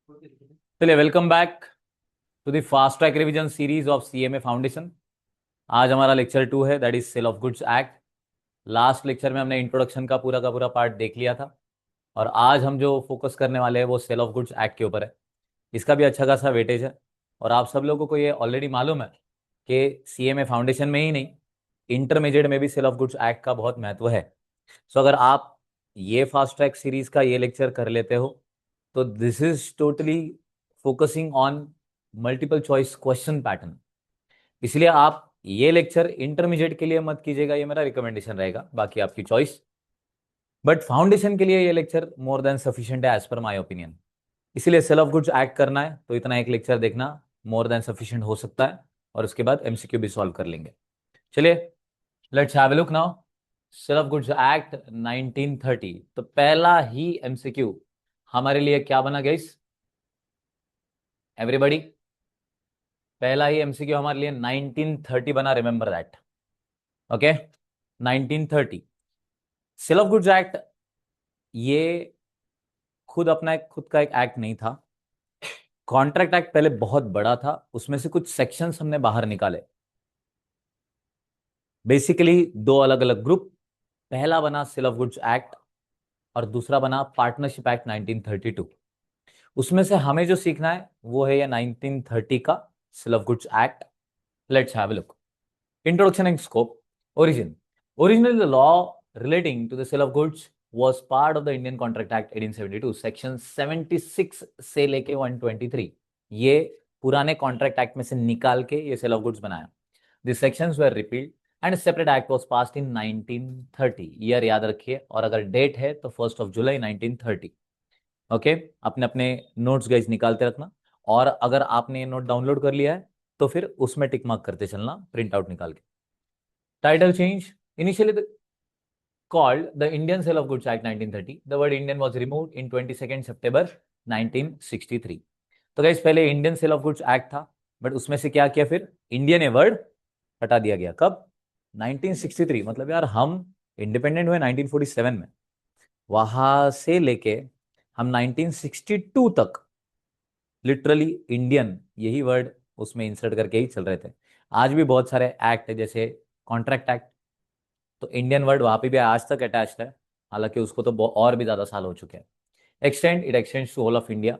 चलिए, welcome back to the fast track revision series of CMA foundation. आज हमारा lecture 2 है, that is sale of goods act. Last lecture में हमने introduction का पूरा पार्ट देख लिया था, और आज हम जो फोकस करने वाले हैं वो सेल ऑफ गुड्स एक्ट के ऊपर है। इसका भी अच्छा खासा वेटेज है, और आप सब लोगों को ये ऑलरेडी मालूम है कि सीएमए फाउंडेशन में ही नहीं, इंटरमीडिएट में भी सेल ऑफ गुड्स एक्ट का बहुत महत्व है। सो अगर आप ये फास्ट ट्रैक सीरीज का ये लेक्चर कर लेते हो तो this is totally focusing on multiple choice question pattern. इसलिए आप ये लेक्चर इंटरमीडिएट के लिए मत कीजिएगा, ये मेरा रिकमेंडेशन रहेगा, बाकी आपकी चॉइस। बट फाउंडेशन के लिए ये लेक्चर मोर देन सफिशिएंट है एज पर माय ओपिनियन। इसीलिए सेल ऑफ गुड्स एक्ट करना है तो इतना एक लेक्चर देखना मोर देन सफिशिएंट हो सकता है, और उसके बाद एमसीक्यू भी सॉल्व कर लेंगे। चलिए, let's have a look now. Sale of goods act 1930, तो पहला ही एमसीक्यू हमारे लिए क्या बना गाइस? एवरीबॉडी, पहला ही एमसीक्यू हमारे लिए 1930 बना, remember that. Okay, 1930 sale of goods act, ये खुद का एक एक्ट नहीं था। कॉन्ट्रैक्ट एक्ट पहले बहुत बड़ा था, उसमें से कुछ सेक्शंस हमने बाहर निकाले। बेसिकली दो अलग अलग ग्रुप, पहला बना सेल ऑफ गुड्स एक्ट और दूसरा बना पार्टनरशिप एक्ट 1932। उसमें से हमें जो सीखना है वो है ये 1930 का sale of goods act. Let's have a look. Introduction and scope. Origin. Originally, the law relating to the sale of goods was part of the Indian Contract Act 1872, Section 76 से लेके 123। ये पुराने कॉन्ट्रैक्ट एक्ट में से निकाल के ये cell of goods बनाया। These sections were repealed and a separate act was passed in 1930। Year याद रखिए, और अगर डेट है तो 1 जुलाई 1930। ओके, अपने अपने नोट्स गाइस निकालते रखना, और अगर आपने ये नोट डाउनलोड कर लिया है तो फिर उसमें टिक मार्क करते चलना प्रिंट आउट निकाल के। Title change. Initially called the Indian Sale of Goods Act 1930, the word Indian was removed in 22nd September 1963। तो गाइस, पहले Indian sale of goods act था, बट उसमें से क्या किया, फिर इंडियन ए वर्ड हटा दिया गया। कब? 1963। मतलब यार, हम इंडिपेंडेंट हुए 1947 में, वहां से लेके हम 1962 तक लिटरली इंडियन यही वर्ड उसमें इंसर्ट करके ही चल रहे थे। आज भी बहुत सारे एक्ट है, जैसे कॉन्ट्रैक्ट एक्ट, तो इंडियन वर्ड वहां पे भी आज तक अटैच्ड है, हालांकि उसको तो और भी ज्यादा साल हो चुके हैं। Extend, it extends to whole of India.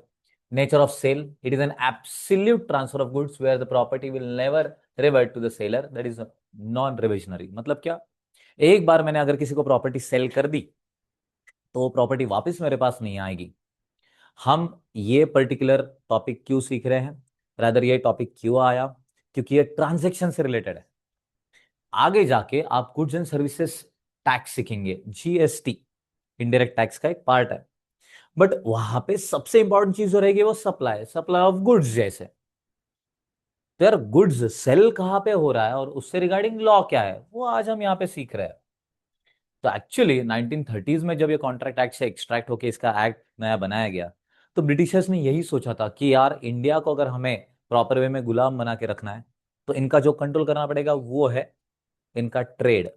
Nature of sale, it is an absolute transfer of goods where the property will never revert to the seller, that is non revisionary. मतलब क्या, एक बार मैंने अगर किसी को प्रॉपर्टी सेल कर दी तो वो प्रॉपर्टी वापस मेरे पास नहीं आएगी। हम ये पर्टिकुलर टॉपिक क्यों सीख रहे हैं, रादर ये टॉपिक क्यों आया, क्योंकि ये ट्रांजेक्शन से रिलेटेड है। आगे जाके आप गुड्स एंड सर्विसेज टैक्स सीखेंगे, जीएसटी इनडायरेक्ट टैक्स का एक पार्ट है, बट वहां पे सबसे इंपॉर्टेंट चीज जो रहेगी वो सप्लाई सप्लाई ऑफ गुड्स। जैसे तो यार, गुड्स सेल कहां पे हो रहा है और उससे रिगार्डिंग लॉ क्या है, वो आज हम यहाँ पे सीख रहे हैं। तो एक्चुअली 1930s में जब ये कॉन्ट्रैक्ट एक्ट से एक्सट्रैक्ट होकर इसका एक्ट नया बनाया गया, तो ब्रिटिशर्स ने यही सोचा था कि यार, इंडिया को अगर हमें प्रॉपर वे में गुलाम बना के रखना है तो इनका जो कंट्रोल करना पड़ेगा वो है इनका ट्रेड।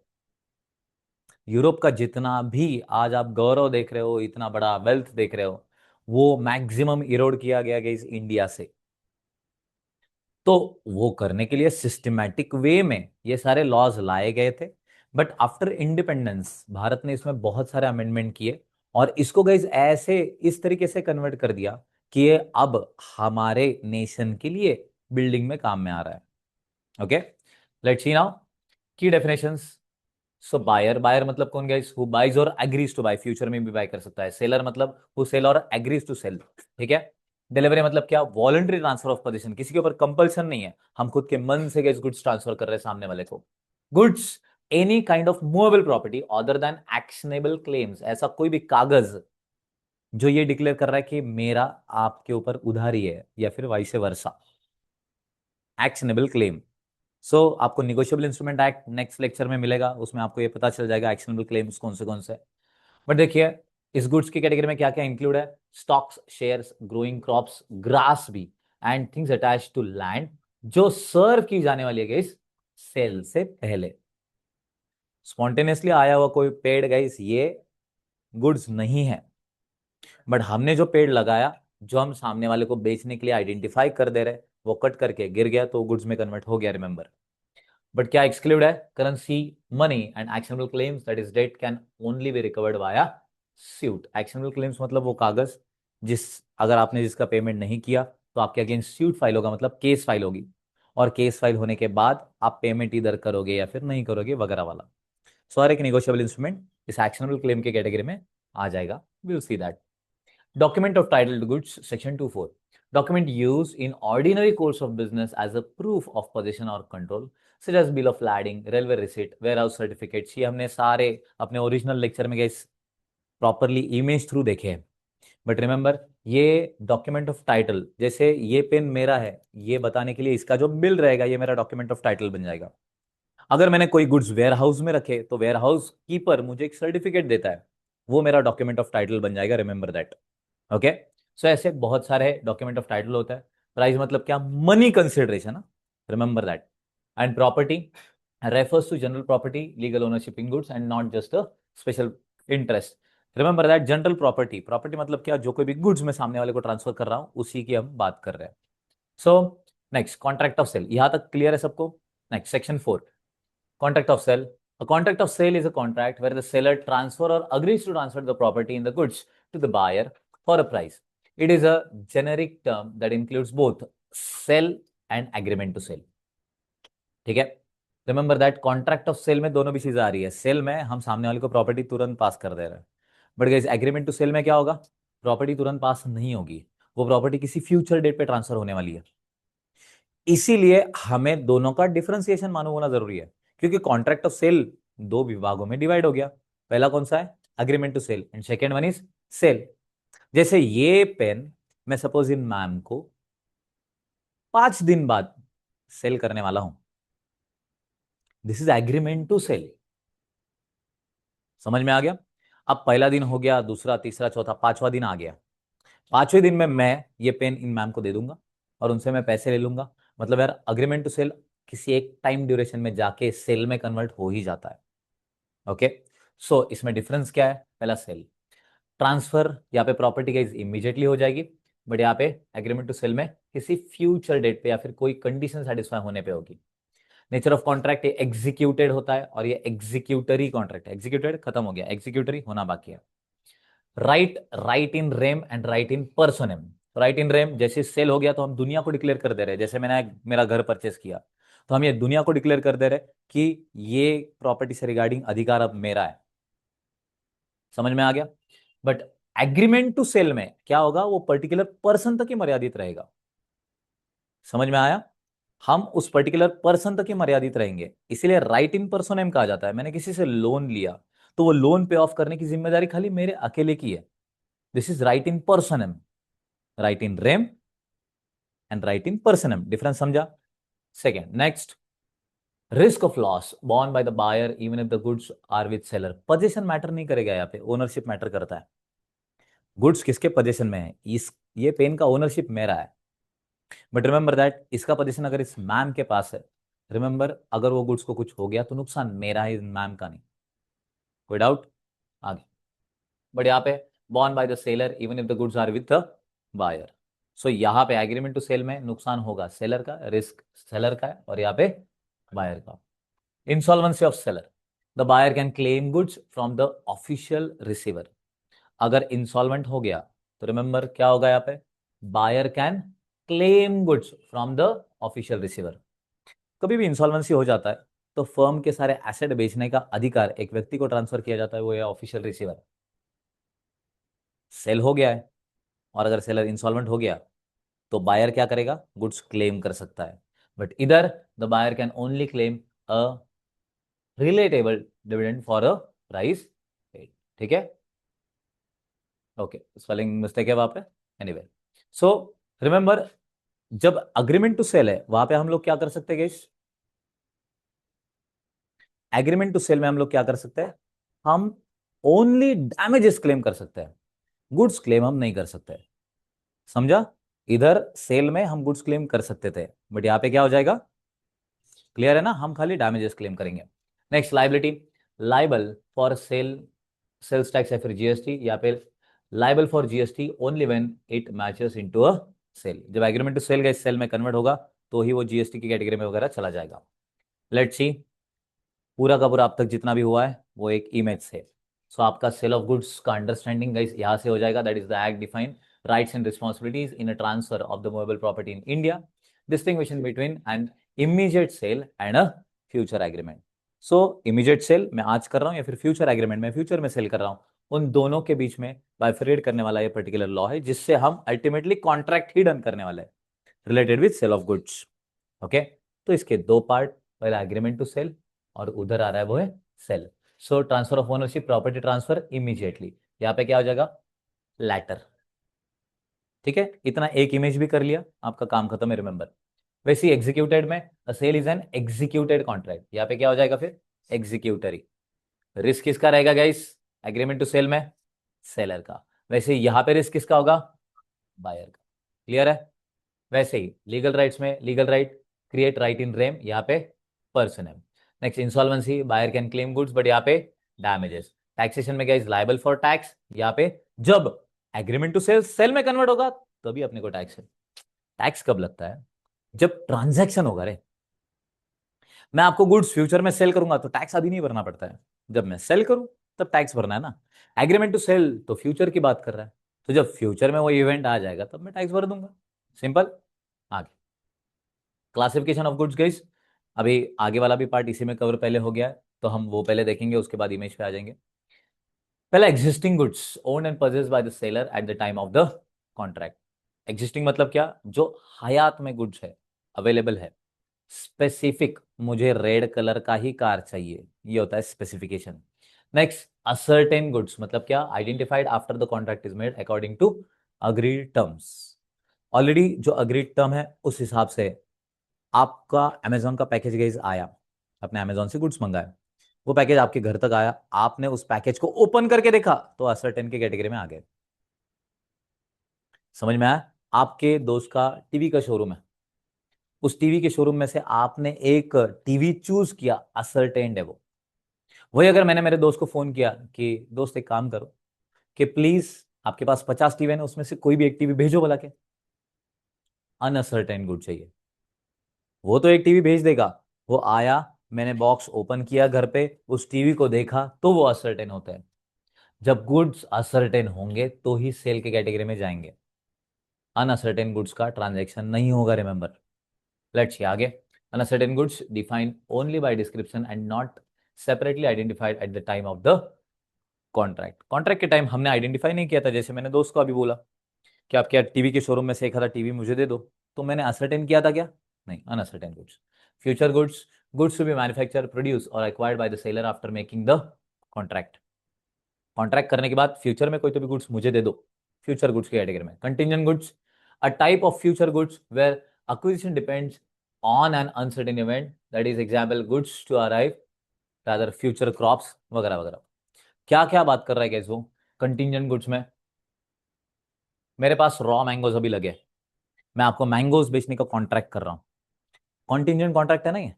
यूरोप का जितना भी आज आप गौरव देख रहे हो, इतना बड़ा वेल्थ देख रहे हो, वो मैक्सिमम इरोड किया गया इस इंडिया से। तो वो करने के लिए सिस्टमैटिक वे में ये सारे लॉज लाए गए थे, बट आफ्टर इंडिपेंडेंस भारत ने इसमें बहुत सारे अमेंडमेंट किए, और इसको गाइज ऐसे इस तरीके से कन्वर्ट कर दिया कि ये अब हमारे नेशन के लिए बिल्डिंग में काम में आ रहा है। ओके, लेट्स सी नाउ की डेफिनेशंस। सो बायर, बायर मतलब कौन गाइस? हु बाइज और एग्रीज टू बाय, फ्यूचर में भी बाय कर सकता है। सेलर मतलब हु सेल और एग्रीज टू सेल, ठीक है। डिलीवरी मतलब क्या? वॉलंटरी ट्रांसफर ऑफ पोजीशन, किसी के ऊपर कंपल्सन नहीं है, हम खुद के मन से गाइस गुड्स ट्रांसफर कर रहे हैं सामने वाले को। Goods, any kind of movable property other than actionable claims, ऐसा कोई भी कागज जो ये डिक्लेयर कर रहा है कि मेरा आपके ऊपर उधारी है, या फिर वाइस वर्सा, एक्शनेबल क्लेम। आपको negotiable instrument act next lecture में मिलेगा, उसमें आपको ये पता चल जाएगा एक्शनेबल क्लेम्स कौन से। बट देखिए, इस गुड्स की कैटेगरी में क्या क्या इंक्लूड है? Stocks, shares, growing crops, grass भी, and things attach to land जो सर्व की जाने वाली है गाइस सेल से पहले। स्पॉन्टेनियसली आया हुआ कोई पेड़ गाइस ये गुड्स नहीं है, बट हमने जो पेड़ लगाया जो हम सामने वाले को बेचने के लिए आइडेंटिफाई कर दे रहे, वो कट करके गिर गया तो गुड्स में कन्वर्ट हो गया, रिमेंबर। बट क्या एक्सक्लूड है? Currency, money and actionable claims that is date can only be recovered via suit. Actionable claims मतलब वो कागज जिस, अगर आपने जिसका पेमेंट नहीं किया तो आपके अगेंस्ट सूट फाइल होगा, मतलब केस फाइल होगी, और केस फाइल होने के बाद आप पेमेंट इधर करोगे या फिर नहीं करोगे वगैरह वाला। सो हर एक निगोशिएबल इंस्ट्रूमेंट इस एक्शनेबल क्लेम के कैटेगरी में आ जाएगा। Will see that. Document of title to goods, section 24. Document used in ordinary course of business as a proof of possession or control, such as bill of lading, railway receipt, warehouse certificates। ये हमने सारे अपने original lecture में guys properly image through देखे हैं। But remember, ये document of title, जैसे ये पेन मेरा है, ये बताने के लिए इसका जो बिल रहेगा ये मेरा डॉक्यूमेंट ऑफ टाइटल बन जाएगा। अगर मैंने कोई गुड्स वेयर हाउस में रखे तो वेयर हाउस कीपर मुझे एक सर्टिफिकेट देता है, वो मेरा डॉक्यूमेंट ऑफ टाइटल बन जाएगा, रिमेंबर दैट। ओके। सो ऐसे बहुत सारे डॉक्यूमेंट ऑफ टाइटल होता है। प्राइस मतलब क्या? Money consideration, remember that. And property refers to general property, legal ownership in goods and not just a special interest। Remember that, general property, property मतलब क्या? जो कोई भी गुड्स में सामने वाले को ट्रांसफर कर रहा हूं उसी की हम बात कर रहे हैं। So next, contract of sale, यहां तक क्लियर है सबको? Next section 4, contract of sale. A contract of sale is a contract where the seller transfer or agrees to transfer the property in the goods to the buyer for a price। It is a generic term that includes both sell and agreement to sell। ठीक है, remember that contract of sale में दोनों भी चीजें आ रही है। Cell में हम सामने वाले को प्रॉपर्टी तुरंत पास कर दे रहे हैं, but guys agreement to cell में क्या होगा? प्रॉपर्टी तुरंत पास नहीं होगी, वो प्रॉपर्टी किसी फ्यूचर डेट पे ट्रांसफर होने वाली है। इसीलिए हमें दोनों का डिफरेंशिएशन मालूम होना जरूरी है, क्योंकि कॉन्ट्रैक्ट ऑफ सेल दो विभागों में डिवाइड हो गया। पहला कौन सा है? Agreement to sale, and second one is sale. जैसे ये पेन मैं सपोज इन मैम को 5 दिन बाद सेल करने वाला हूं, this is agreement to sale. समझ में आ गया? अब पहला दिन हो गया, दूसरा, तीसरा, चौथा, पांचवा दिन आ गया। पांचवें दिन में मैं ये पेन इन मैम को दे दूंगा और उनसे मैं पैसे ले लूंगा। मतलब यार अग्रीमेंट टू सेल किसी एक टाइम ड्यूरेशन में जाके सेल में कन्वर्ट हो ही जाता है। ओके। सो इसमें डिफरेंस क्या है? पहला सेल, ट्रांसफर यहाँ पे प्रॉपर्टी का इमीडिएटली हो जाएगी, बट यहाँ पे एग्रीमेंट टू सेल में किसी फ्यूचर डेट पे या फिर कोई कंडीशन सेटिस्फाई होने पे होगी। नेचर ऑफ कॉन्ट्रैक्ट, ये एग्जीक्यूटेड होता है और ये एग्जीक्यूटरी कॉन्ट्रैक्ट, एग्जीक्यूटेड खत्म हो गया, एग्जीक्यूटरी होना बाकी है। Right in rem and right in personam. Right in rem जैसे सेल हो गया तो हम दुनिया को डिक्लेयर कर दे रहे हैं, जैसे मैंने मेरा घर परचेस किया तो हम ये दुनिया को डिक्लेयर कर दे रहे कि ये प्रॉपर्टी से रिगार्डिंग अधिकार अब मेरा है। समझ में आ गया? बट एग्रीमेंट टू सेल में क्या होगा? वो पर्टिकुलर पर्सन तक ही मर्यादित रहेगा। समझ में आया? हम उस पर्टिकुलर पर्सन तक ही मर्यादित रहेंगे, इसीलिए राइट इन पर्सोनेम कहा जाता है। मैंने किसी से लोन लिया तो वो लोन पे ऑफ करने की जिम्मेदारी खाली मेरे अकेले की है। This is right in personam. Right in rem and right in personam, difference समझा? Second, next, risk of loss borne by the buyer even if the goods are with seller. Position matter नहीं करेगा, यहाँ पे ownership matter करता है। Goods किसके position में है? इस ये पेन का ओनरशिप मेरा है, बट रिमेंबर दैट इसका पोजीशन अगर इस मैम के पास है, रिमेंबर अगर वो गुड्स को कुछ हो गया तो नुकसान मेरा है, मैम का नहीं। कोई डाउट? आगे, बट यहाँ पे borne by the seller even if the goods are with the buyer. So यहाँ पे एग्रीमेंट टू सेल में नुकसान होगा सेलर का, रिस्क सेलर का है, और यहाँ पे बायर का। Insolvency of seller, the buyer can claim goods from the official receiver. अगर इंसॉल्वेंट हो गया तो रिमेंबर क्या होगा? यहाँ पे buyer can claim goods from the official receiver. कभी भी इंसॉल्वेंसी हो जाता है तो फर्म के सारे एसेट बेचने का अधिकार एक व्यक्ति को ट्रांसफर किया जाता है, वो है ऑफिशियल रिसीवर। सेल हो गया है और अगर सेलर इंसॉल्वेंट हो गया तो बायर क्या करेगा? गुड्स क्लेम कर सकता है, बट इधर the buyer can only claim a relatable dividend for a price paid. ठीक है? ओके, स्पेलिंग मिस्टेक है वहां पे। एनीवे, सो रिमेंबर, जब अग्रीमेंट टू सेल है वहां पे हम लोग क्या कर सकते हैं गाइस? एग्रीमेंट टू सेल में हम लोग क्या कर सकते हैं? हम ओनली डैमेजेस क्लेम कर सकते हैं, गुड्स क्लेम हम नहीं कर सकते। समझा? इधर सेल में हम गुड्स क्लेम कर सकते थे, बट यहां पे क्या हो जाएगा? क्लियर है ना? हम खाली डैमेजेस क्लेम करेंगे। Next, liability, liable for sale, sales tax या फिर जीएसटी। यहाँ पे liable for GST only when it matches into a sale. जब एग्रीमेंट टू सेल का इस सेल में कन्वर्ट होगा तो ही वो जीएसटी की कैटेगरी में वगैरह चला जाएगा। लेट्स सी, पूरा का पूरा अब तक जितना भी हुआ है वो एक इमेज से। सो आपका सेल ऑफ गुड्स का अंडरस्टैंडिंग गाइस यहाँ से हो जाएगा। That is the act define rights and responsibilities in a transfer of the movable property in India, distinguishing between an immediate sale and a future agreement. So immediate sale मैं आज कर रहा हूँ या फिर फ्यूचर एग्रीमेंट में future में sale कर रहा हूँ, उन दोनों के बीच में बाइफरेट करने वाला ये पर्टिकुलर लॉ है, जिससे हम अल्टीमेटली कॉन्ट्रैक्ट ही डन करने वाले हैं related with sale of goods. Okay, तो इसके दो पार्ट, पहला एग्रीमेंट टू सेल और उधर आ रहा है वो है sale. So transfer of ownership, property transfer immediately, यहाँ पे क्या हो जाएगा, लैटर। ठीक है, इतना एक इमेज भी कर लिया, आपका काम खत्म है, रिमेंबर। वैसे ही एग्जीक्यूटेड में sale is an executed contract, यहाँ पे क्या हो जाएगा फिर, एग्जीक्यूटरी। रिस्क किसका रहेगा गाइस, एग्रीमेंट टू सेल में सेलर का। वैसे यहाँ पे रिस्क किसका होगा, बायर का। क्लियर है। वैसे ही लीगल राइट्स में legal right, create right in rem, यहाँ पे पर्सन है। Next insolvency, buyer can claim goods but यहाँ पे डैमेजेस। टैक्सेशन में क्या इज लायबल फॉर टैक्स, यहाँ पे जब एग्रीमेंट टू सेल सेल में कन्वर्ट होगा तभी अपने को टैक्स है। टैक्स कब लगता है, जब ट्रांजैक्शन होगा रे। मैं आपको गुड्स फ्यूचर में सेल करूंगा तो टैक्स अभी नहीं भरना पड़ता है, जब मैं सेल करूं तब टैक्स भरना है ना। एग्रीमेंट टू सेल तो फ्यूचर की बात कर रहा है, तो जब फ्यूचर में वो इवेंट आ जाएगा तब मैं टैक्स भर दूंगा, सिंपल। आगे क्लासिफिकेशन ऑफ गुड्स गाइस, अभी आगे वाला भी पार्ट इसी में कवर पहले हो गया है, तो हम वो पहले देखेंगे, उसके बाद इमेज पे आ जाएंगे। पहला existing goods owned and purchased by the seller at the time of the contract. Existing मतलब क्या, जो हयात में गुड्स है, अवेलेबल है। स्पेसिफिक, मुझे रेड कलर का ही कार चाहिए, ये होता है स्पेसिफिकेशन। नेक्स्ट असर्टेन गुड्स मतलब क्या, identified after the contract is made according to agreed terms. Already जो अग्रीड टर्म है उस हिसाब से आपका अमेजोन का पैकेज गाइस आया, अपने अमेजोन से गुड्स मंगाया, वो पैकेज आपके घर तक आया, आपने उस पैकेज को ओपन करके देखा तो असर्टेन के कैटेगरी में आ गए। समझ में आया। आपके दोस्त का टीवी का शोरूम है, उस टीवी के शोरूम में से आपने एक टीवी चूज किया, असर्टेन्ड है वो। वही अगर मैंने मेरे दोस्त को फोन किया कि दोस्त एक काम करो कि प्लीज आपके पास 50 टीवी है ना, उसमें से कोई भी एक टीवी भेजो भला के, अनअसर्टेन गुड चाहिए। वो तो एक टीवी भेज देगा, वो आया, मैंने बॉक्स ओपन किया घर पे, उस टीवी को देखा, तो वो असर्टेन होता है। जब गुड्स असर्टेन होंगे तो ही सेल के कैटेगरी में जाएंगे, अनअसर्टेन गुड्स का ट्रांजैक्शन नहीं होगा, रिमेंबर। लेट्स सी आगे। Uncertain goods defined only by description and not separately identified eight the time of the contract. Contract के टाइम हमने आइडेंटिफाई नहीं किया था, जैसे मैंने दोस्त को अभी बोला कि आप क्या टीवी के शोरूम में से एक आधा टीवी मुझे दे दो, तो मैंने असर्टेन किया था क्या, नहीं, unascertained goods. Future goods, goods to be manufacture produce और acquired by the seller after making the contract. Contract करने के बाद फ्यूचर में कोई तो भी गुड्स मुझे दे दो, फ्यूचर गुड्स की कैटेगरी में। Contingent goods, a type of future goods where acquisition depends on an uncertain event, that is example goods to arrive, rather future crops वगैरह वगैरह। क्या क्या बात कर रहा है गैस वो कंटिंजेंट गुड्स में, मेरे पास रॉ मैंगोज अभी लगे, मैं आपको मैंगोज बेचने का कॉन्ट्रैक्ट कर रहा हूं, कॉन्टिंजेंट कॉन्ट्रैक्ट है ना ये।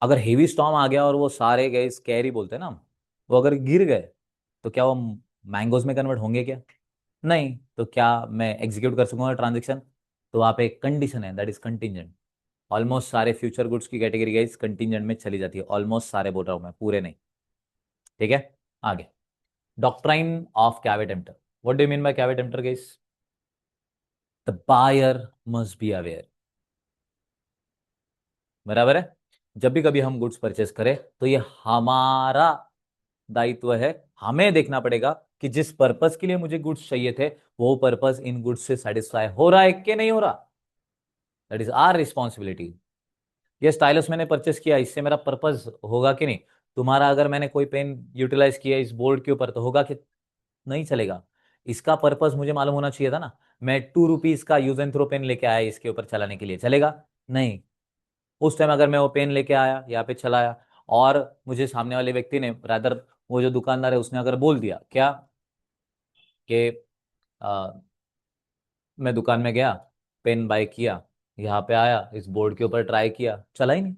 अगर हेवी स्टॉर्म आ गया और वो सारे गए कैरी बोलते हैं ना, वो अगर गिर गए तो क्या वो मैंगोज में कन्वर्ट होंगे क्या, नहीं, तो क्या मैं एग्जीक्यूट कर सकूंगा ट्रांजेक्शन, तो वहां पे एक कंडीशन है, दैट इज कंटिंजेंट। ऑलमोस्ट सारे फ्यूचर गुड्स की कैटेगरी गाइस कंटिंजेंट में चली जाती है, ऑलमोस्ट सारे बोल रहा हूं मैं, पूरे नहीं। ठीक है, आगे doctrine of caveat emptor, what do you mean by caveat emptor guys, the buyer must be aware. बराबर है, जब भी कभी हम गुड्स परचेस करें तो ये हमारा दायित्व है, हमें देखना पड़ेगा कि जिस पर्पस के लिए मुझे गुड्स चाहिए थे वो पर्पस इन गुड्स से सेटिस्फाई हो रहा है कि नहीं हो रहा, दैट इज आवर रिस्पॉन्सिबिलिटी। ये स्टाइलस मैंने परचेस किया, इससे मेरा पर्पस होगा कि नहीं, तुम्हारा अगर मैंने कोई पेन यूटिलाइज किया इस बोर्ड के ऊपर तो होगा कि नहीं, चलेगा। इसका पर्पस मुझे मालूम होना चाहिए था ना, मैं 2 रुपीज का यूज एंड थ्रो पेन लेके आया इसके ऊपर चलाने के लिए, चलेगा नहीं। उस टाइम अगर मैं वो पेन लेके आया यहाँ पे चलाया और मुझे सामने वाले व्यक्ति ने रादर, वो जो दुकानदार है उसने अगर बोल दिया क्या कि मैं दुकान में गया, पेन बाय किया, यहाँ पे आया, इस बोर्ड के ऊपर ट्राई किया, चला ही नहीं,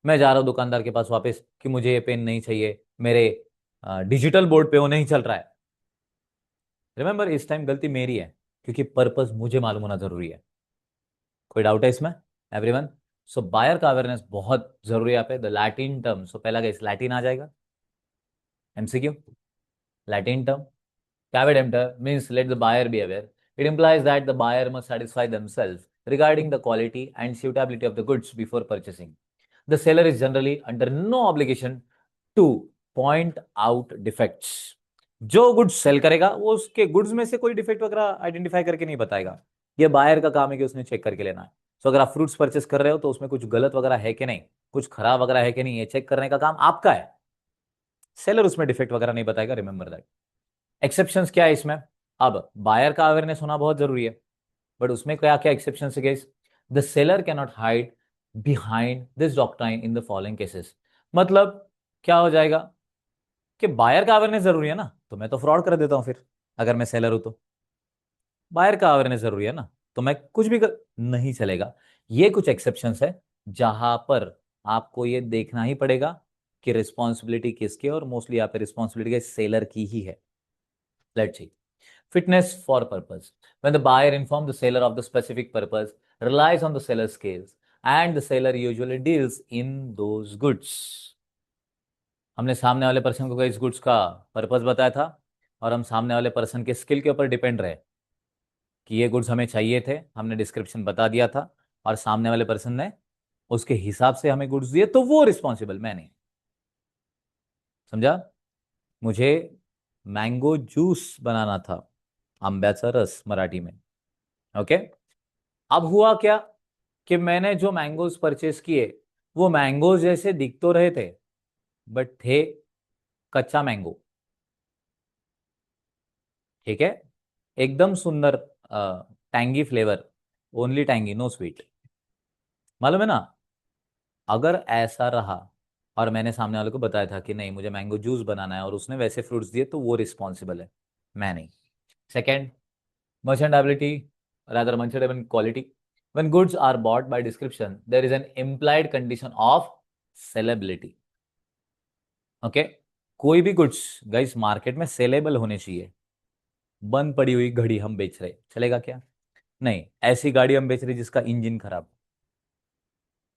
मैं जा रहा हूँ दुकानदार के पास वापस कि मुझे ये पेन नहीं चाहिए, मेरे डिजिटल बोर्ड पे वो नहीं चल रहा है, रिमेंबर इस टाइम गलती मेरी है, क्योंकि पर्पस मुझे मालूम होना जरूरी है। कोई डाउट है इसमें एवरीवन? सो बायर का अवेयरनेस बहुत जरूरी है यहाँ पे। द लैटिन टर्म, सो पहला गाइस लैटिन आ जाएगा, MCQ. Latin term caveat emptor means let the buyer be aware. It implies that the buyer must satisfy themselves regarding the quality and suitability of the goods before purchasing. The seller is generally under no obligation to point out defects. जो goods sale करेगा वो उसके goods में से कोई defect वगैरह identify करके नहीं बताएगा। ये बायर का काम है कि उसने चेक करके लेना है। सो अगर आप फ्रूट्स परचेस कर रहे हो तो उसमें कुछ गलत वगैरह है कि नहीं, कुछ खराब वगैरह है कि नहीं, ये चेक करने का काम आपका है। सेलर उसमें डिफेक्ट वगैरह नहीं बताएगा, रिमेंबर दैट। एक्सेप्शंस क्या है इसमें? अब बायर का अवेयरनेस होना बहुत जरूरी है, बट उसमें क्या क्या एक्सेप्शन है guys? The seller can not hide behind this doctrine in the following cases. मतलब क्या हो जाएगा कि बायर का अवेयरनेस जरूरी है ना, तो मैं तो फ्रॉड कर देता हूं फिर। अगर मैं सेलर हूं तो बायर का अवेयरनेस जरूरी है ना, तो मैं कुछ भी नहीं चलेगा। ये कुछ एक्सेप्शंस है जहां पर आपको ये देखना ही पड़ेगा कि रिस्पॉन्सिबिलिटी किसकी है, और मोस्टली यहाँ पे रिस्पॉन्सिबिलिटी सेलर की ही है। Let's C. Fitness for purpose. When the buyer informs the seller of the specific purpose, relies on the seller's skills, and the seller usually deals in those goods. हमने सामने वाले person को इस goods का purpose बताया था, और हम सामने वाले पर्सन के स्किल के ऊपर डिपेंड रहे कि ये गुड्स हमें चाहिए थे, हमने डिस्क्रिप्शन बता दिया था, और सामने वाले पर्सन ने उसके हिसाब से हमें गुड्स दिए, तो वो रिस्पॉन्सिबल, मैं नहीं। समझा? मुझे मैंगो जूस बनाना था, आंब्याचा रस मराठी में। ओके। अब हुआ क्या कि मैंने जो मैंगोज परचेस किए वो मैंगोज जैसे दिख तो रहे थे, बट थे कच्चा मैंगो। ठीक है, एकदम सुंदर tangy flavour, only tangy, no sweet. मालूम है ना? अगर ऐसा रहा और मैंने सामने वाले को बताया था कि नहीं मुझे मैंगो जूस बनाना है, और उसने वैसे फ्रूट्स दिए, तो वो रिस्पॉन्सिबल है, मैं नहीं। Second, merchantability, rather merchantable quality. When goods are bought by description, there is an implied condition of sellability. Okay. कोई भी गुड्स गाइस मार्केट में सेलेबल होने चाहिए। बंद पड़ी हुई घड़ी हम बेच रहे, चलेगा क्या? नहीं। ऐसी गाड़ी हम बेच रहे जिसका इंजन खराब,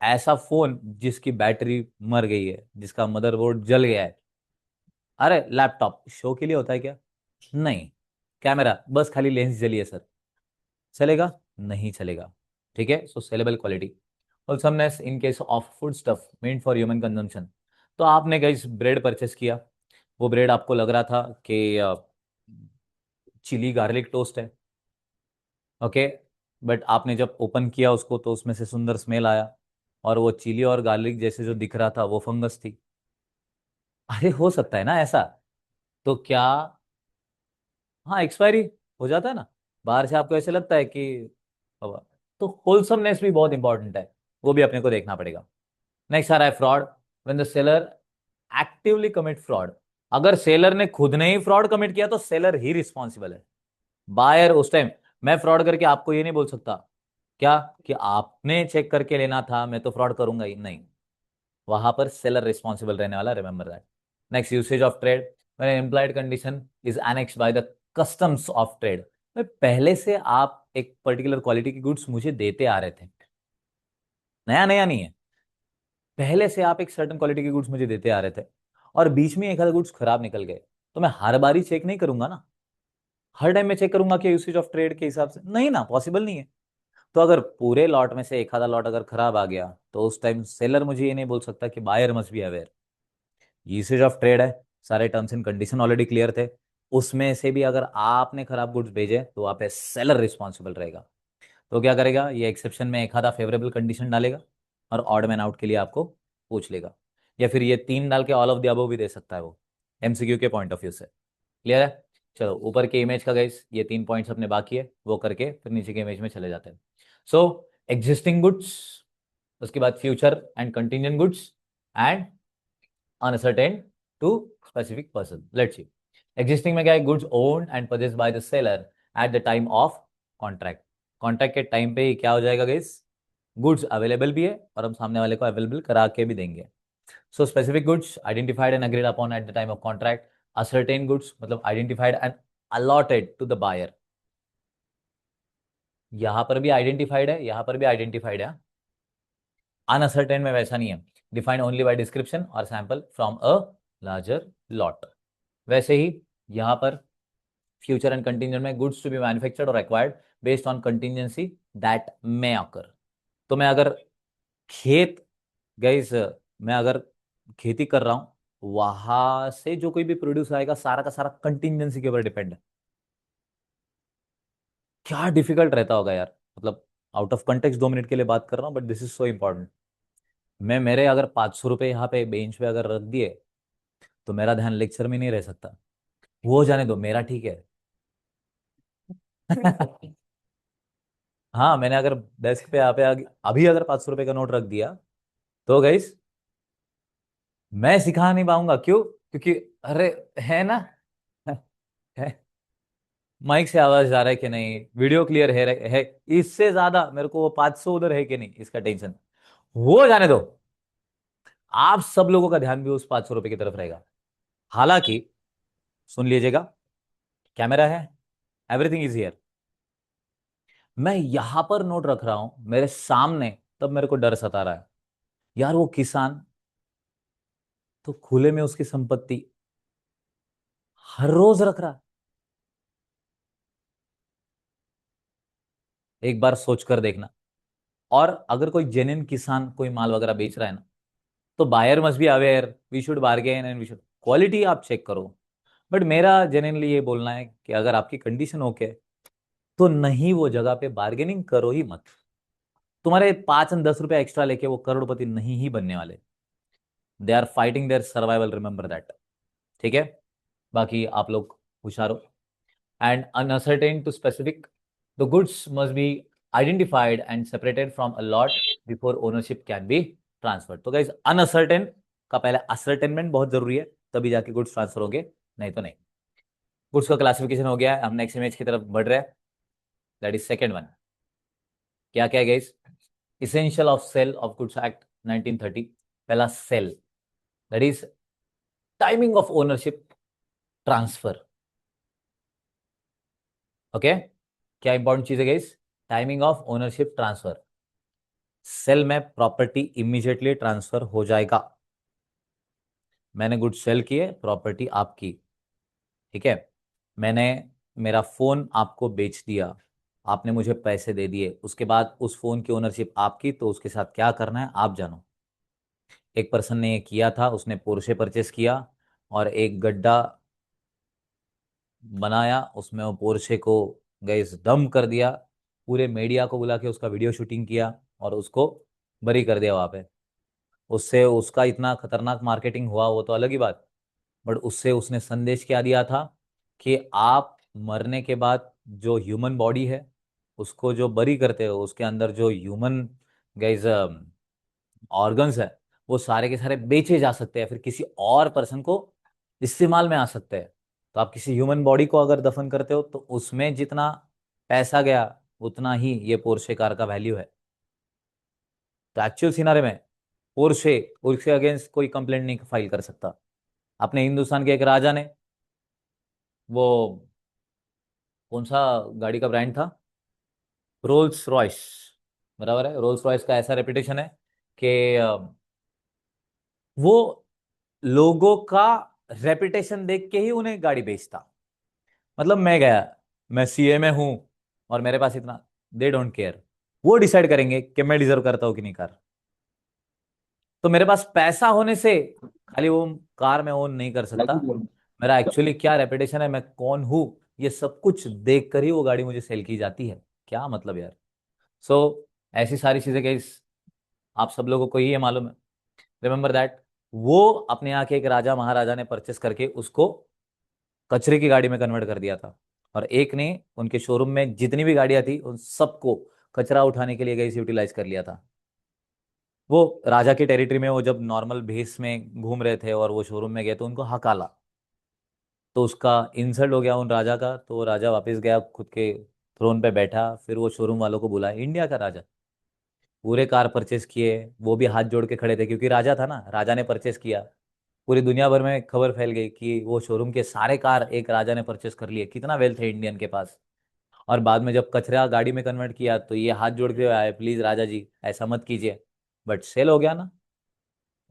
ऐसा फोन जिसकी बैटरी मर गई है, जिसका मदरबोर्ड जल गया है। अरे लैपटॉप शो के लिए होता है क्या? नहीं। कैमरा बस खाली लेंस जली है सर, चलेगा? नहीं चलेगा। ठीक है। So saleable quality. Wholesomeness in case of food stuff meant for human consumption. तो आपने गाइस ब्रेड परचेस किया, वो ब्रेड आपको लग रहा था कि चिली गार्लिक टोस्ट है। ओके। बट आपने जब ओपन किया उसको तो उसमें से सुंदर स्मेल आया, और वो चिली और गार्लिक जैसे जो दिख रहा था वो फंगस थी। अरे हो सकता है ना ऐसा? तो क्या, हाँ एक्सपायरी हो जाता है ना, बाहर से आपको ऐसे लगता है कि बाबा। तो होलसमनेस भी बहुत इंपॉर्टेंट है, वो भी अपने को देखना पड़ेगा। नेक्स्ट आ रहा है fraud. When the seller actively commit fraud. अगर सेलर ने खुद ने ही फ्रॉड कमिट किया तो सेलर ही रिस्पॉन्सिबल है। बायर उस टाइम, मैं फ्रॉड करके आपको ये नहीं बोल सकता क्या कि आपने चेक करके लेना था, मैं तो फ्रॉड करूंगा ही नहीं। वहां पर सेलर रिस्पॉन्सिबल रहने वाला, remember that. Next, usage of trade. When an employed condition is annexed by the customs of trade. पहले से आप एक पर्टिकुलर क्वालिटी की गुड्स मुझे देते आ रहे थे, नया नया नहीं है। पहले से आप एक सर्टन क्वालिटी के गुड्स मुझे देते आ रहे थे, और बीच में एक आधा गुड्स खराब निकल गए, तो मैं हर बारी चेक नहीं करूंगा ना, हर टाइम में चेक करूंगा कि यूसेज ऑफ ट्रेड के हिसाब से, नहीं ना, पॉसिबल नहीं है। तो अगर पूरे लॉट में से एक आधा लॉट अगर खराब आ गया, तो उस टाइम सेलर मुझे ये नहीं बोल सकता कि buyer must be aware. Usage of trade है, सारे terms and condition already clear थे, उसमें से भी अगर आपने खराब गुड्स भेजे तो वहां पे सेलर रिस्पॉन्सिबल रहेगा। तो क्या करेगा, ये एक्सेप्शन में एक आधा फेवरेबल कंडीशन डालेगा, और ऑड मैन आउट के लिए आपको पूछ लेगा, या फिर ये तीन डाल के ऑल ऑफ द अबव भी दे सकता है वो, एमसीक्यू के पॉइंट ऑफ व्यू से। क्लियर है? चलो ऊपर के इमेज का गाइस ये तीन पॉइंट्स अपने बाकी है, वो करके फिर नीचे के इमेज में चले जाते हैं। सो एग्जिस्टिंग गुड्स, उसके बाद future and contingent goods, and uncertain to specific person. Let's see. Existing में क्या है, goods owned and purchased by the seller at the time of contract. Contract के टाइम पे ही क्या हो जाएगा गाइस, गुड्स अवेलेबल भी है, और हम सामने वाले को अवेलेबल करा के भी देंगे। So specific goods identified and agreed upon at the time of contract. Ascertained goods मतलब identified and allotted to the buyer. यहां पर भी आइडेंटिफाइड है, यहां पर भी आइडेंटिफाइड है। अनअसर्टेन में वैसा नहीं है, डिफाइंड ओनली बाय डिस्क्रिप्शन और sample from a larger lot. वैसे ही यहां पर फ्यूचर एंड कंटिंजेंट में गुड्स टू बी मैन्युफैक्चर्ड और acquired based on contingency that may occur. तो मैं अगर खेत गाइस, मैं अगर खेती कर रहा हूं, वहां से जो कोई भी प्रोड्यूस आएगा सारा का सारा कंटिजेंसी के ऊपर डिपेंड है। क्या डिफिकल्ट रहता होगा यार, मतलब आउट ऑफ कंटेक्स्ट 2 मिनट के लिए बात कर रहा हूं, but this is so important. मैं मेरे अगर 500 रुपये यहाँ पे बेंच पे अगर रख दिए, तो मेरा ध्यान लेक्चर में नहीं रह सकता। वो जाने दो, मेरा ठीक है। हाँ, मैंने अगर डेस्क पे यहाँ पे अभी अगर 500 रुपये का नोट रख दिया, तो गाइस मैं सिखा नहीं पाऊंगा। क्यों? क्योंकि अरे, है ना, है, माइक से आवाज जा रहा है कि नहीं, वीडियो क्लियर है, इससे ज्यादा मेरे को वो 500 उधर है कि नहीं, इसका टेंशन। वो जाने दो, आप सब लोगों का ध्यान भी उस 500 रुपये की तरफ रहेगा। हालांकि सुन लीजिएगा, कैमरा है, एवरीथिंग इज हियर। मैं यहां पर नोट रख रहा हूं मेरे सामने, तब मेरे को डर सता रहा है। यार वो किसान तो खुले में उसकी संपत्ति हर रोज रख रहा है। एक बार सोच कर देखना। और अगर कोई जेन्युइन किसान कोई माल वगैरह बेच रहा है ना, तो buyer must be aware, we should bargain and we should, quality आप चेक करो। बट मेरा जेन्युइनली ये बोलना है कि अगर आपकी कंडीशन ओके, तो नहीं, वो जगह पे बार्गेनिंग करो ही मत। तुम्हारे 5 और 10 रुपए एक्स्ट्रा लेके वो करोड़पति नहीं ही बनने वाले। They are fighting their survival, remember that. ठीक है, बाकी आप लोग होशियार हो। And uncertain to specific, the goods must be identified and separated from a lot before ownership can be transferred. तो गाइस, अनसर्टेन का पहले असर्टेनमेंट बहुत जरूरी है, तभी जाके गुड्स ट्रांसफर होंगे, नहीं तो नहीं। गुड्स का क्लासिफिकेशन हो गया है, हम नेक्स्ट इमेज की तरफ बढ़ रहे हैं। That is second one. क्या क्या है guys? Essential of sale of goods act 1930। पहला sale, that is timing of ownership transfer. Okay, क्या इंपॉर्टेंट चीज है guys? Timing of ownership transfer. Sale में प्रॉपर्टी इमीडिएटली ट्रांसफर हो जाएगा। मैंने गुड सेल किए, प्रॉपर्टी आपकी। ठीक है, मैंने मेरा फोन आपको बेच दिया, आपने मुझे पैसे दे दिए, उसके बाद उस फोन की ओनरशिप आपकी, तो उसके साथ क्या करना है आप जानो। एक पर्सन ने ये किया था, उसने पोर्शे परचेस किया और एक गड्ढा बनाया, उसमें वो पोर्शे को गैस डंप कर दिया, पूरे मीडिया को बुला के उसका वीडियो शूटिंग किया और उसको बरी कर दिया वहां पे। उससे उसका इतना खतरनाक मार्केटिंग हुआ, वो तो अलग ही बात। बट उससे उसने संदेश क्या दिया था कि आप मरने के बाद जो ह्यूमन बॉडी है, उसको जो बरी करते हो, उसके अंदर जो ह्यूमन गैस ऑर्गन्स है, वो सारे के सारे बेचे जा सकते हैं, फिर किसी और पर्सन को इस्तेमाल में आ सकते हैं। तो आप किसी ह्यूमन बॉडी को अगर दफन करते हो, तो उसमें जितना पैसा गया, उतना ही ये पोर्शे कार का वैल्यू है। तो एक्चुअल सिनारे में पोर्शे, उसके अगेंस्ट कोई कंप्लेंट नहीं फाइल कर सकता। अपने हिंदुस्तान के एक राजा ने, वो कौन सा गाड़ी का ब्रांड था, रोल्स रॉयस, बराबर है, रोल्स रॉयस का ऐसा रेपुटेशन है कि वो लोगों का रेपुटेशन देख के ही उन्हें गाड़ी बेचता। मतलब मैं गया, मैं सीए में हूं और मेरे पास इतना, दे डोंट केयर। वो डिसाइड करेंगे कि मैं डिजर्व करता हूं कि नहीं कर। तो मेरे पास पैसा होने से खाली वो कार में ओन नहीं कर सकता, मेरा एक्चुअली क्या रेपुटेशन है, मैं कौन हूं, ये सब कुछ देख कर ही वो गाड़ी मुझे सेल की जाती है। क्या मतलब यार। सो ऐसी सारी चीजें गाइस, आप सब लोगों को ही ये मालूम है। रिमेंबर दैट, वो अपने यहाँ के एक राजा महाराजा ने परचेस करके उसको कचरे की गाड़ी में कन्वर्ट कर दिया था। और एक ने उनके शोरूम में जितनी भी गाड़ियां थी उन सबको कचरा उठाने के लिए गई यूटिलाइज कर लिया था। वो राजा की टेरिटरी में वो जब नॉर्मल भेस में घूम रहे थे और वो शोरूम में गए, तो उनको हकाला, तो उसका इंसल्ट हो गया उन राजा का। तो वो राजा वापस गया, खुद के थ्रोन पे बैठा, फिर वो शोरूम वालों को बुलाया, इंडिया का राजा, पूरे कार परचेस किए। वो भी हाथ जोड़ के खड़े थे, क्योंकि राजा था ना, राजा ने परचेस किया। पूरी दुनिया भर में खबर फैल गई कि वो शोरूम के सारे कार एक राजा ने परचेस कर लिए। कितना वेल्थ है इंडियन के पास। और बाद में जब कचरा गाड़ी में कन्वर्ट किया तो ये हाथ जोड़ के आए, प्लीज राजा जी ऐसा मत कीजिए। बट सेल हो गया ना,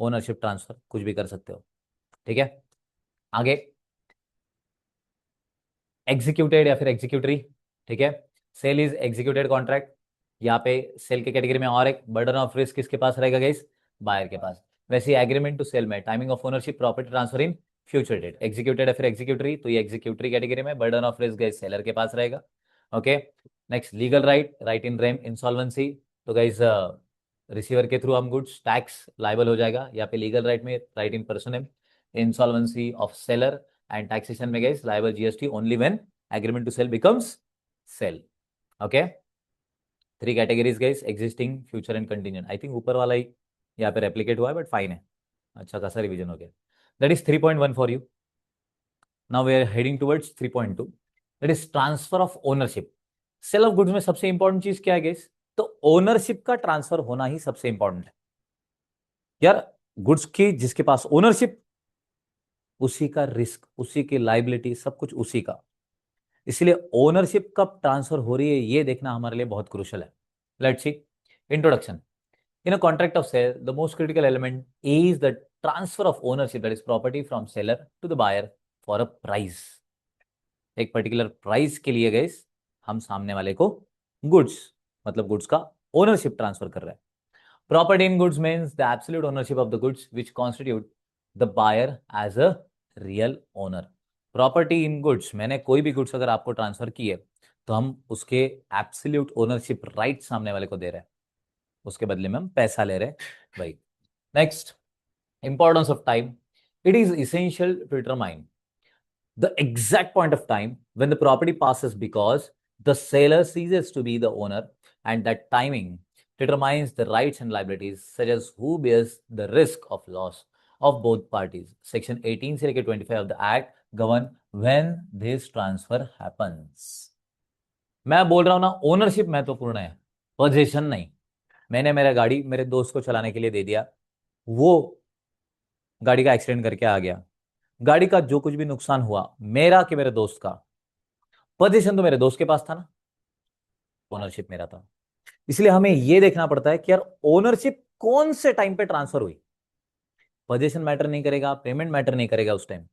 ओनरशिप ट्रांसफर, कुछ भी कर सकते हो। ठीक है, आगे एग्जीक्यूटेड या फिर एग्जीक्यूटरी। ठीक है, सेल इज एग्जीक्यूटेड कॉन्ट्रैक्ट। यहाँ पे सेल के कैटेगरी में और एक बर्डन ऑफ रिस्क किसके पास रहेगा गाइस, बायर के पास। वैसे एग्रीमेंट टू सेल में timing of ownership property transfer in future date, executed या फिर एग्जीक्यूटरी, तो ये एग्जीक्यूटरी कैटेगरी में burden of risk guys seller के पास रहेगा। Okay, next legal right, right in rem insolvency, तो गाइस रिसीवर के थ्रू हम गुड्स टैक्स लाइबल हो जाएगा। यहाँ पे लीगल राइट में right in person, insolvency of seller and taxation में guys liable GST only when agreement to sell becomes sell. Okay, three categories guys, existing, future and contingent. I think ऊपर वाला ही यहाँ पे रेप्लीकेट हुआ है, but fine है, अच्छा खासा रिवीजन हो गया। That is 3.1 for you. Now we are heading towards 3.2, that is transfer of ownership. Sale of goods में सबसे इंपॉर्टेंट चीज क्या है गाइस, तो ओनरशिप का ट्रांसफर होना ही सबसे इंपॉर्टेंट है यार। गुड्स की जिसके पास ओनरशिप, उसी का रिस्क, उसी की लाइबिलिटी, सब कुछ उसी का। इसलिए ओनरशिप कब ट्रांसफर हो रही है ये देखना हमारे लिए बहुत क्रूशल है। Let's see introduction. In a contract of sale the most critical element is the transfer of ownership, that is property from seller to the buyer for a price. एक पर्टिकुलर प्राइस के लिए गए हम सामने वाले को goods, मतलब goods का ओनरशिप ट्रांसफर कर रहे हैं। Property in goods means the absolute ownership of the goods which constitute the buyer as a real owner. Property in goods, मैंने कोई भी गुड्स अगर आपको ट्रांसफर की है तो हम उसके एब्सोल्यूट ओनरशिप राइट सामने वाले को दे रहे हैं, उसके बदले में हम पैसा ले रहे हैं भाई। Next, importance of time. It is essential to determine the exact point of time when the property passes, because the seller ceases to be the owner, and that timing determines the rights and liabilities, such as who bears the risk of loss of both parties. Section 18 से लेकर 25 of the act govern when this transfer happens. मैं बोल रहा हूं ना, ownership महत्वपूर्ण है, position नहीं। मैंने मेरा गाड़ी मेरे दोस्त को चलाने के लिए दे दिया, वो गाड़ी का एक्सीडेंट करके आ गया, गाड़ी का जो कुछ भी नुकसान हुआ, मेरा कि मेरे दोस्त का, पोजीशन तो मेरे दोस्त के पास था ना, ओनरशिप मेरा था। इसलिए हमें यह देखना पड़ता है कि यार ओनरशिप कौन से टाइम पे ट्रांसफर हुई। पोजीशन मैटर नहीं करेगा, पेमेंट मैटर नहीं करेगा उस टाइम,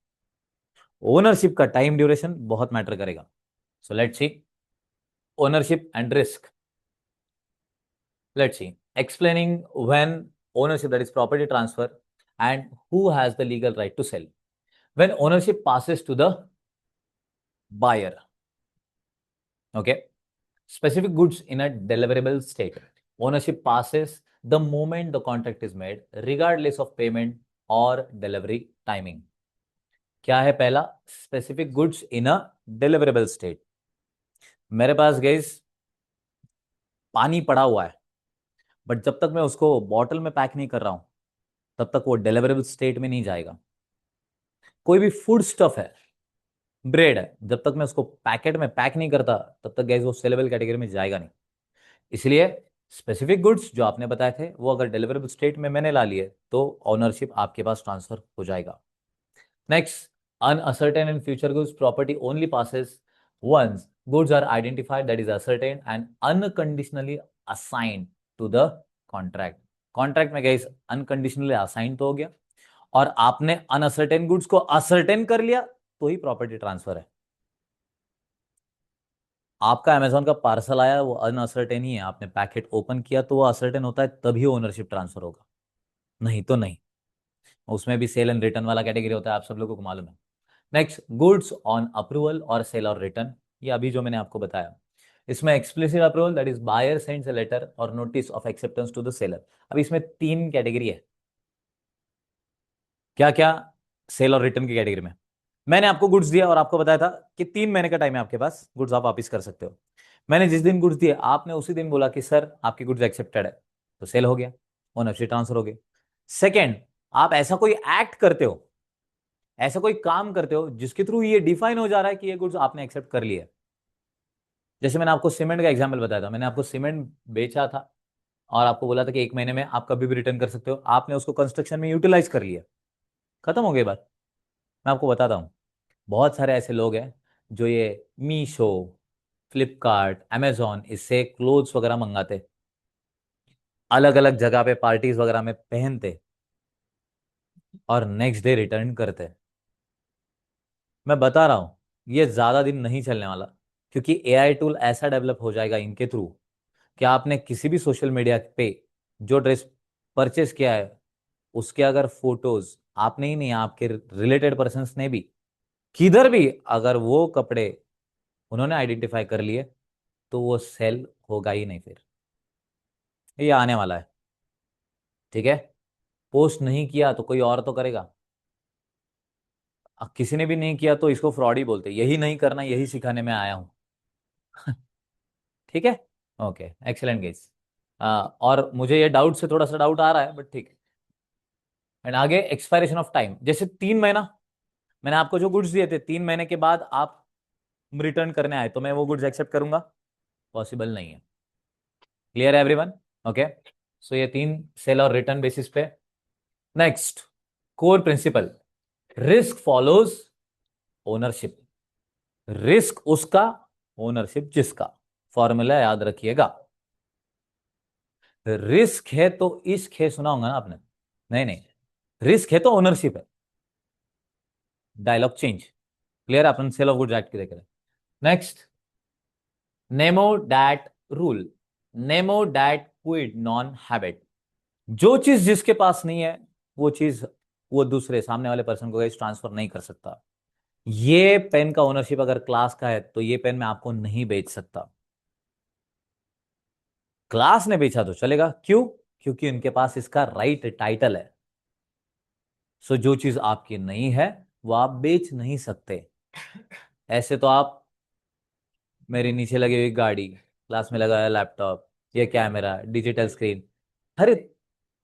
ओनरशिप का टाइम ड्यूरेशन बहुत मैटर करेगा। So let's see ownership and risk. Let's see explaining when ownership, that is property transfer, and who has the legal right to sell. When ownership passes to the buyer, okay, specific goods in a deliverable state, ownership passes the moment the contract is made, regardless of payment or delivery timing. क्या है पहला, specific goods in a deliverable state. मेरे पास gas पानी पड़ा हुआ है, but जब तक मैं उसको बॉटल में पैक नहीं कर रहा हूं तब तक वो डिलीवरेबल स्टेट में नहीं जाएगा। कोई भी फूड स्टफ है, ब्रेड है, जब तक मैं उसको पैकेट में पैक नहीं करता तब तक गैस वो सेलेबल कैटेगरी में जाएगा नहीं। इसलिए स्पेसिफिक गुड्स जो आपने बताए थे वो अगर डिलीवरेबल स्टेट में मैंने ला लिए तो ओनरशिप आपके पास ट्रांसफर हो जाएगा। Next, unascertain and future goods property only passes once goods are identified, that is ascertain and unconditionally assigned to the contract. Contract में गई अनकंडीशनली असाइन तो हो गया, और आपने अनअसर्टेन गुड्स को असर्टेन कर लिया तो ही प्रॉपर्टी ट्रांसफर है। आपका अमेजोन का पार्सल आया वो अनअसर्टेन ही है, आपने पैकेट ओपन किया तो वो असर्टेन होता है तभी ओनरशिप ट्रांसफर होगा, नहीं तो नहीं। उसमें भी सेल एंड रिटर्न वाला कैटेगरी होता है, आप सब लोगों को मालूम है। नेक्स्ट, गुड्स ऑन अप्रूवल और सेल और रिटर्न, ये अभी जो मैंने आपको बताया। इसमें explicit approval, that is buyer sends a letter or notice of acceptance to the seller. अब इसमें तीन कैटेगरी है, क्या क्या, सेल और रिटर्न की कैटेगरी में। मैंने आपको गुड्स दिया और आपको बताया था कि 3 महीने का टाइम है आपके पास, गुड्स आप वापिस कर सकते हो। मैंने जिस दिन गुड्स दिए आपने उसी दिन बोला कि सर आपकी गुड्स एक्सेप्टेड है, तो सेल हो गया, ओनरशिप ट्रांसफर हो गया। सेकेंड, आप ऐसा कोई एक्ट करते हो, ऐसा कोई काम करते हो जिसके थ्रू ये डिफाइन हो जा रहा है कि ये गुड्स आपने एक्सेप्ट कर लिया। जैसे मैंने आपको सीमेंट का एग्जाम्पल बताया था, मैंने आपको सीमेंट बेचा था और आपको बोला था कि 1 महीने में आप कभी भी रिटर्न कर सकते हो, आपने उसको कंस्ट्रक्शन में यूटिलाइज कर लिया, खत्म हो गई बात। मैं आपको बताता हूँ, बहुत सारे ऐसे लोग हैं जो ये मीशो, फ्लिपकार्ट, अमेजोन इससे क्लोथ्स वगैरह मंगाते, अलग अलग जगह पे पार्टीज वगैरह में पहनते और नेक्स्ट डे रिटर्न करते। मैं बता रहा हूँ ये ज्यादा दिन नहीं चलने वाला, क्योंकि एआई टूल ऐसा डेवलप हो जाएगा इनके थ्रू कि आपने किसी भी सोशल मीडिया पे जो ड्रेस परचेस किया है उसके अगर फोटोज आपने ही नहीं, आपके रिलेटेड पर्सन्स ने भी, किधर भी अगर वो कपड़े उन्होंने आइडेंटिफाई कर लिए, तो वो सेल होगा ही नहीं फिर। ये आने वाला है, ठीक है। पोस्ट नहीं किया तो कोई और तो करेगा, किसी ने भी नहीं किया तो इसको फ्रॉड ही बोलते, यही नहीं करना, यही सिखाने में आया हूं। ठीक है। Okay, excellent guess. और मुझे ये डाउट से थोड़ा सा डाउट आ रहा है, बट ठीक है। एंड आगे एक्सपायरेशन ऑफ टाइम, जैसे 3 महीना, मैंने आपको जो गुड्स दिए थे 3 महीने के बाद आप रिटर्न करने आए तो मैं वो गुड्स एक्सेप्ट करूंगा? पॉसिबल नहीं है। क्लियर है एवरीवन? ओके। सो ये तीन सेल और रिटर्न बेसिस पे। Next, core principle, risk follows ownership. Risk उसका, ओनरशिप जिसका। फॉर्मूला याद रखिएगा। रिस्क है तो इश्क है, सुना होगा ना आपने? नहीं नहीं, रिस्क है तो ओनरशिप है। Dialogue change. क्लियर? अपन सेल ऑफ गुड्स एक्ट की देख रहे हैं। Next, nemo dat rule, nemo dat quid non habet. जो चीज जिसके पास नहीं है वो चीज वो दूसरे सामने वाले पर्सन को ट्रांसफर नहीं कर सकता। ये पेन का ओनरशिप अगर क्लास का है तो ये पेन मैं आपको नहीं बेच सकता। क्लास ने बेचा तो चलेगा, क्यों? क्योंकि उनके पास इसका राइट टाइटल है। सो जो चीज आपकी नहीं है वो आप बेच नहीं सकते। ऐसे तो आप, मेरी नीचे लगी हुई गाड़ी, क्लास में लगाया लैपटॉप, ये कैमरा, डिजिटल स्क्रीन, अरे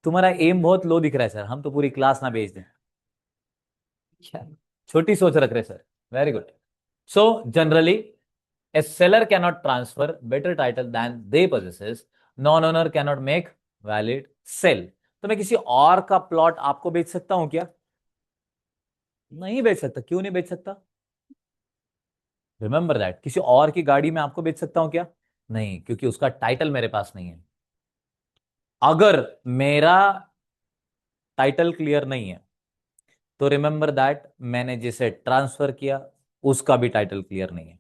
तुम्हारा एम बहुत लो दिख रहा है सर, हम तो पूरी क्लास ना बेच दें क्या? छोटी सोच रख रहे sir. Very good. So generally a seller cannot transfer better title than they possesses, non owner cannot make valid sale. तो मैं किसी और का प्लॉट आपको बेच सकता हूं क्या? नहीं बेच सकता। क्यों नहीं बेच सकता? Remember that. किसी और की गाड़ी में आपको बेच सकता हूं क्या? नहीं, क्योंकि उसका टाइटल मेरे पास नहीं है। अगर मेरा टाइटल क्लियर नहीं है तो रिमेंबर दैट मैंने जिसे ट्रांसफर किया उसका भी टाइटल क्लियर नहीं है।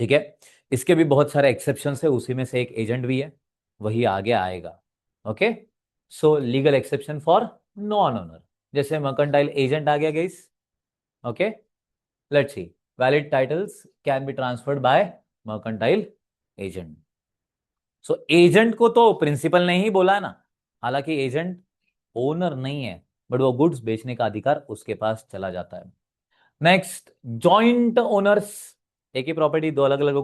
ठीक है। इसके भी बहुत सारे एक्सेप्शन है, उसी में से एक एजेंट भी है, वही आगे आएगा। Okay. So legal exception for non owner, जैसे मर्केंटाइल एजेंट आ गया guys. Okay, let's see. Valid titles can be transferred by mercantile agent. So agent को तो प्रिंसिपल ने ही बोला ना, हालांकि एजेंट ओनर नहीं है, बट वो गुड्स बेचने का अधिकार उसके पास चला जाता है। Next, joint owners. एक ही प्रॉपर्टी दो अलग अलग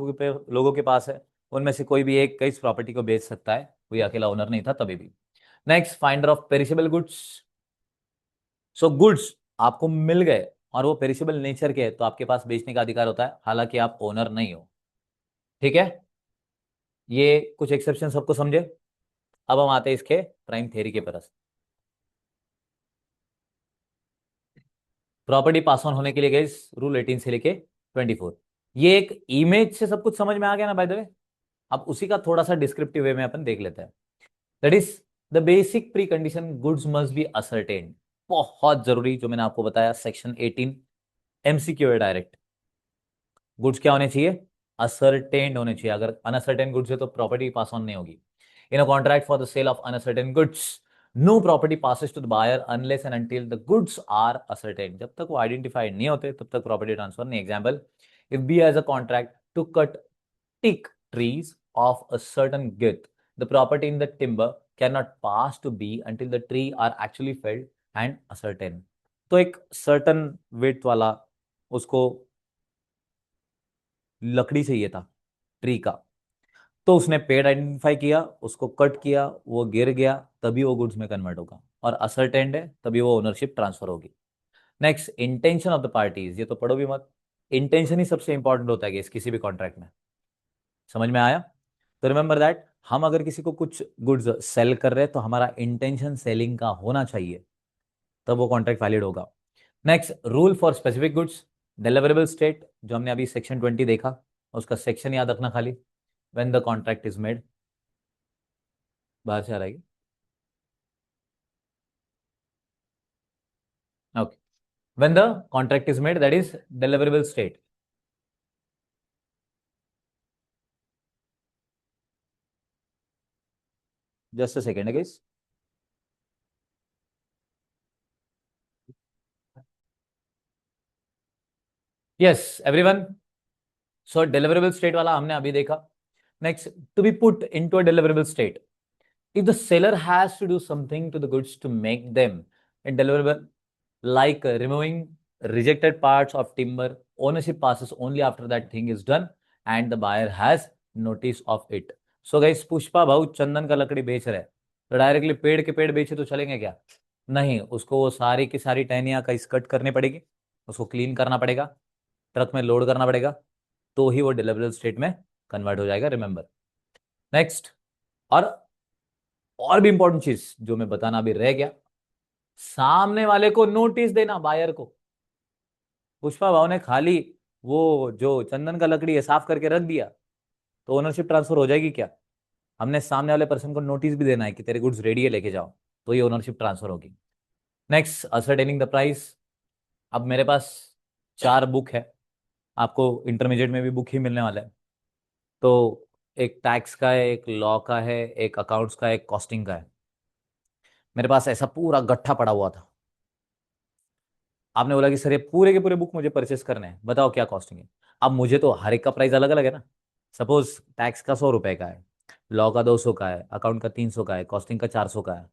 लोगों के पास है, उनमें से कोई भी एक कई प्रॉपर्टी को बेच सकता है, कोई अकेला ओनर नहीं था तभी भी। Next, finder of perishable goods. So goods आपको मिल गए और वो पेरिशेबल नेचर के है तो आपके पास बेचने का अधिकार होता है, हालांकि आप ओनर नहीं हो। ठीक है। ये कुछ एक्सेप्शन सबको समझे? अब हम आते हैं इसके प्राइम थ्योरी के परस। प्रॉपर्टी पास ऑन होने के लिए गाइस रूल 18 से लेके 24, ये एक इमेज से सब कुछ समझ में आ गया ना बाय द वे। अब उसी का थोड़ा सा डिस्क्रिप्टिव वे में अपन देख लेते हैं। That is the basic pre condition, goods must B ascertain. बहुत जरूरी, जो मैंने आपको बताया सेक्शन 18 एमसीक्यू है डायरेक्ट। गुड्स क्या होने चाहिए? असर्टेन्ड होने चाहिए। अगर अनअसर्टेन गुड्स है तो प्रॉपर्टी पास ऑन नहीं होगी। In a contract for the sale of unascertained goods, no property passes to the buyer unless and until the goods are ascertained. जब तक वो आइडेंटिफाइड नहीं होते तब तक प्रॉपर्टी ट्रांसफर नहीं। Example, if B has a contract to cut teak trees of a certain width, the property in the timber cannot pass to B until the tree are actually felled and ascertain। तो एक certain width वाला उसको लकड़ी चाहिए था, tree का, तो उसने पेड़ आइडेंटिफाई किया, उसको कट किया, वो गिर गया, तभी वो गुड्स में कन्वर्ट होगा, और असर्टेन्ड है तभी वो ओनरशिप ट्रांसफर होगी। Next, intention of the parties, ये तो पढ़ो भी मत। इंटेंशन ही सबसे इंपॉर्टेंट होता है किसी भी कॉन्ट्रैक्ट में। समझ में आया? तो रिमेंबर दैट, हम अगर किसी को कुछ गुड्स सेल कर रहे हैं तो हमारा इंटेंशन सेलिंग का होना चाहिए। तब वो कॉन्ट्रैक्ट वैलिड होगा। Next, rule for specific goods, deliverable state, जो हमने अभी सेक्शन 20 देखा, उसका सेक्शन याद रखना खाली। When the contract is made, बाहर से आ रहा है, okay, when the contract is made, that is deliverable state. Just a second guys. Yes everyone, so deliverable state वाला हमने अभी देखा। Next, to be put into a deliverable state, if the seller has to do something to the goods to make them deliverable, like removing rejected parts of timber, ownership passes only after that thing is done and the buyer has notice of it. So guys, Pushpa भाऊ चंदन का लकड़ी बेच रहे हैं, तो directly पेड़ के पेड़ बेचे तो चलेंगे क्या? नहीं, उसको वो सारी की सारी टहनियां का कट करनी पड़ेगी, उसको क्लीन करना पड़ेगा, ट्रक में लोड करना पड़ेगा, तो ही वो डिलीवरेबल स्टेट में कन्वर्ट हो जाएगा, रिमेंबर। नेक्स्ट, और भी इंपॉर्टेंट चीज जो मैं बताना अभी रह गया, सामने वाले को नोटिस देना, बायर को। पुष्पा भाव ने खाली वो जो चंदन का लकड़ी है साफ करके रख दिया तो ओनरशिप ट्रांसफर हो जाएगी क्या? हमने सामने वाले पर्सन को नोटिस भी देना है कि तेरे गुड्स रेडी है, लेके जाओ, तो ये ओनरशिप ट्रांसफर होगी। Next, ascertaining the price. अब मेरे पास 4 बुक है, आपको इंटरमीडिएट में भी बुक ही मिलने वाला है। तो एक टैक्स का है, एक लॉ का है, एक अकाउंट्स का है, एक कॉस्टिंग का है। मेरे पास ऐसा पूरा गट्ठा पड़ा हुआ था। आपने बोला कि सर ये पूरे के पूरे बुक मुझे परचेस करने हैं, बताओ क्या कॉस्टिंग है। अब मुझे तो हर एक का प्राइस अलग अलग है ना। सपोज टैक्स का 100 रुपए का है, लॉ का 200 का है, अकाउंट का 300 का है, कॉस्टिंग का 400 का है।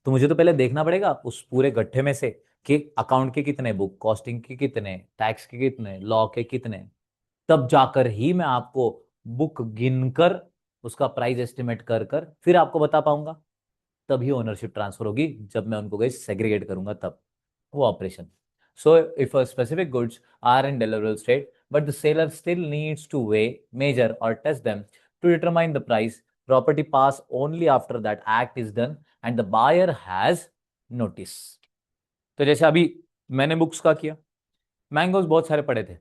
तो मुझे तो पहले देखना पड़ेगा उस पूरे गट्ठे में से कि अकाउंट के कितने बुक, कॉस्टिंग के कितने, टैक्स के कितने, लॉ के कितने। तब जाकर ही मैं आपको बुक गिनकर उसका प्राइस एस्टिमेट कर फिर आपको बता पाऊंगा। तभी ओनरशिप ट्रांसफर होगी, जब मैं उनको गई सेग्रीगेट करूंगा तब वो operation. So if a specific goods are in deliverable state but the seller still needs to weigh, measure or test them to determine the price, property pass only after that act is done and the buyer has notice. तो जैसे अभी मैंने books का किया, mangoes बहुत सारे पड़े थे,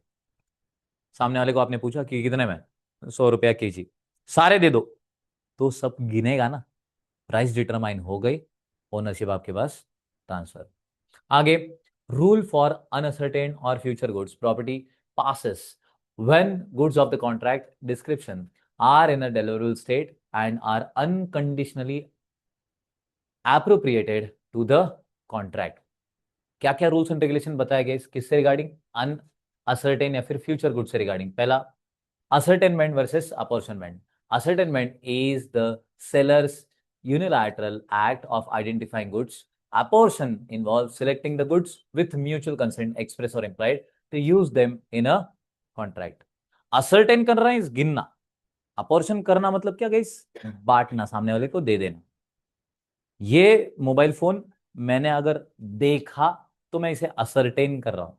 सामने वाले को आपने पूछा कि कितने में, 100 रुपया केजी, सारे दे दो, तो सब गिनेगा ना, प्राइस डिटरमाइन हो गई, ओनरशिप आपके पास ट्रांसफर। आगे, रूल फॉर अनसर्टेन और future goods property passes when goods of the contract description are in a deliverable state and are unconditionally appropriated to the contract। क्या क्या रूल्स एंड रेगुलेशन बताया गया किससे रिगार्डिंग? अनअसर्टेन या फिर future goods से regarding. पहला, ascertainment versus apportionment. Ascertainment is the seller's unilateral act of identifying goods. Apportion involves selecting the goods with mutual consent, express or implied, to use them in a contract. Ascertain करना is गिनना, apportion करना मतलब क्या guys? बांटना, सामने वाले को दे देना। ये मोबाइल फोन मैंने अगर देखा तो मैं इसे असरटेन कर रहा हूं,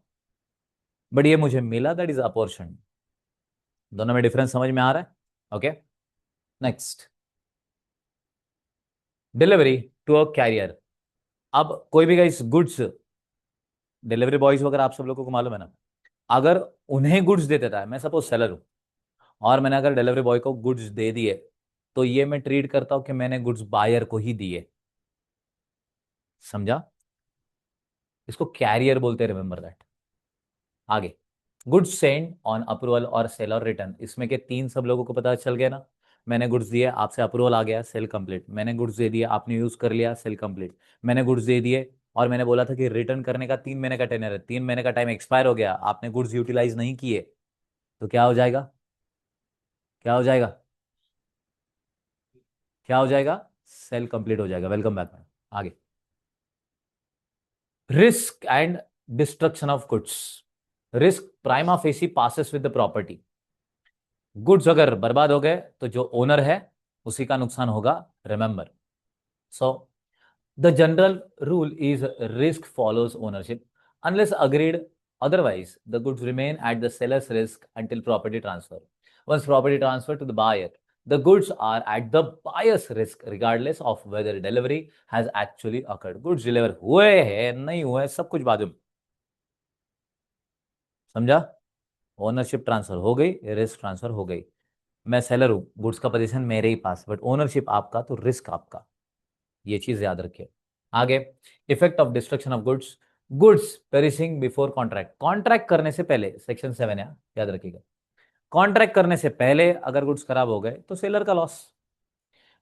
बट ये मुझे मिला, दैट इज अपॉर्शन। दोनों में डिफरेंस समझ में आ रहा है? Okay, next, delivery to a carrier. अब कोई भी गाइस गुड्स, डिलीवरी बॉयज वगैरह आप सब लोगों को मालूम है ना, अगर उन्हें गुड्स दे देता है, मैं सपोज सेलर हूं और मैंने अगर डिलीवरी बॉय को गुड्स दे दिए, तो ये मैं ट्रीट करता हूं कि मैंने गुड्स बायर को ही दिए। समझा? इसको कैरियर बोलते हैं, रिमेंबर दैट। आगे, गुड्स सेंड ऑन अप्रूवल और सेल और रिटर्न, इसमें के 3 सब लोगों को पता चल गया ना। मैंने गुड्स दिए, आपसे अप्रूवल आ गया, सेल कंप्लीट। मैंने गुड्स दे दिया, आपने यूज कर लिया, सेल कंप्लीट। मैंने गुड्स दे दिए और मैंने बोला था कि रिटर्न करने का 3 महीने का टेनर है, 3 महीने का टाइम एक्सपायर हो गया, आपने गुड्स यूटिलाइज नहीं किए, तो क्या हो जाएगा? क्या हो जाएगा? क्या हो जाएगा? सेल कंप्लीट हो जाएगा। Welcome back ma'am. आगे, risk and destruction of goods. Risk prima facie passes with the property. Goods अगर बर्बाद हो गए तो जो ओनर है उसी का नुकसान होगा, remember. So the general rule is risk follows ownership unless agreed otherwise the goods remain at the seller's risk until property transfer. Once property transfer to the buyer, the goods are at the buyer's risk regardless of whether delivery has actually occurred. Goods deliver हुए हैं नहीं हुए सब कुछ बाजू में, समझा? Ownership transfer हो गई, रिस्क ट्रांसफर हो गई। मैं सेलर हूं, गुड्स का पोजीशन मेरे ही पास, बट ओनरशिप आपका तो रिस्क आपका। ये चीज याद रखिए। आगे, effect of destruction of goods, goods perishing before contract. Contract करने से पहले, सेक्शन 7 है, याद रखिएगा। कॉन्ट्रैक्ट करने से पहले अगर गुड्स खराब हो गए तो सेलर का लॉस।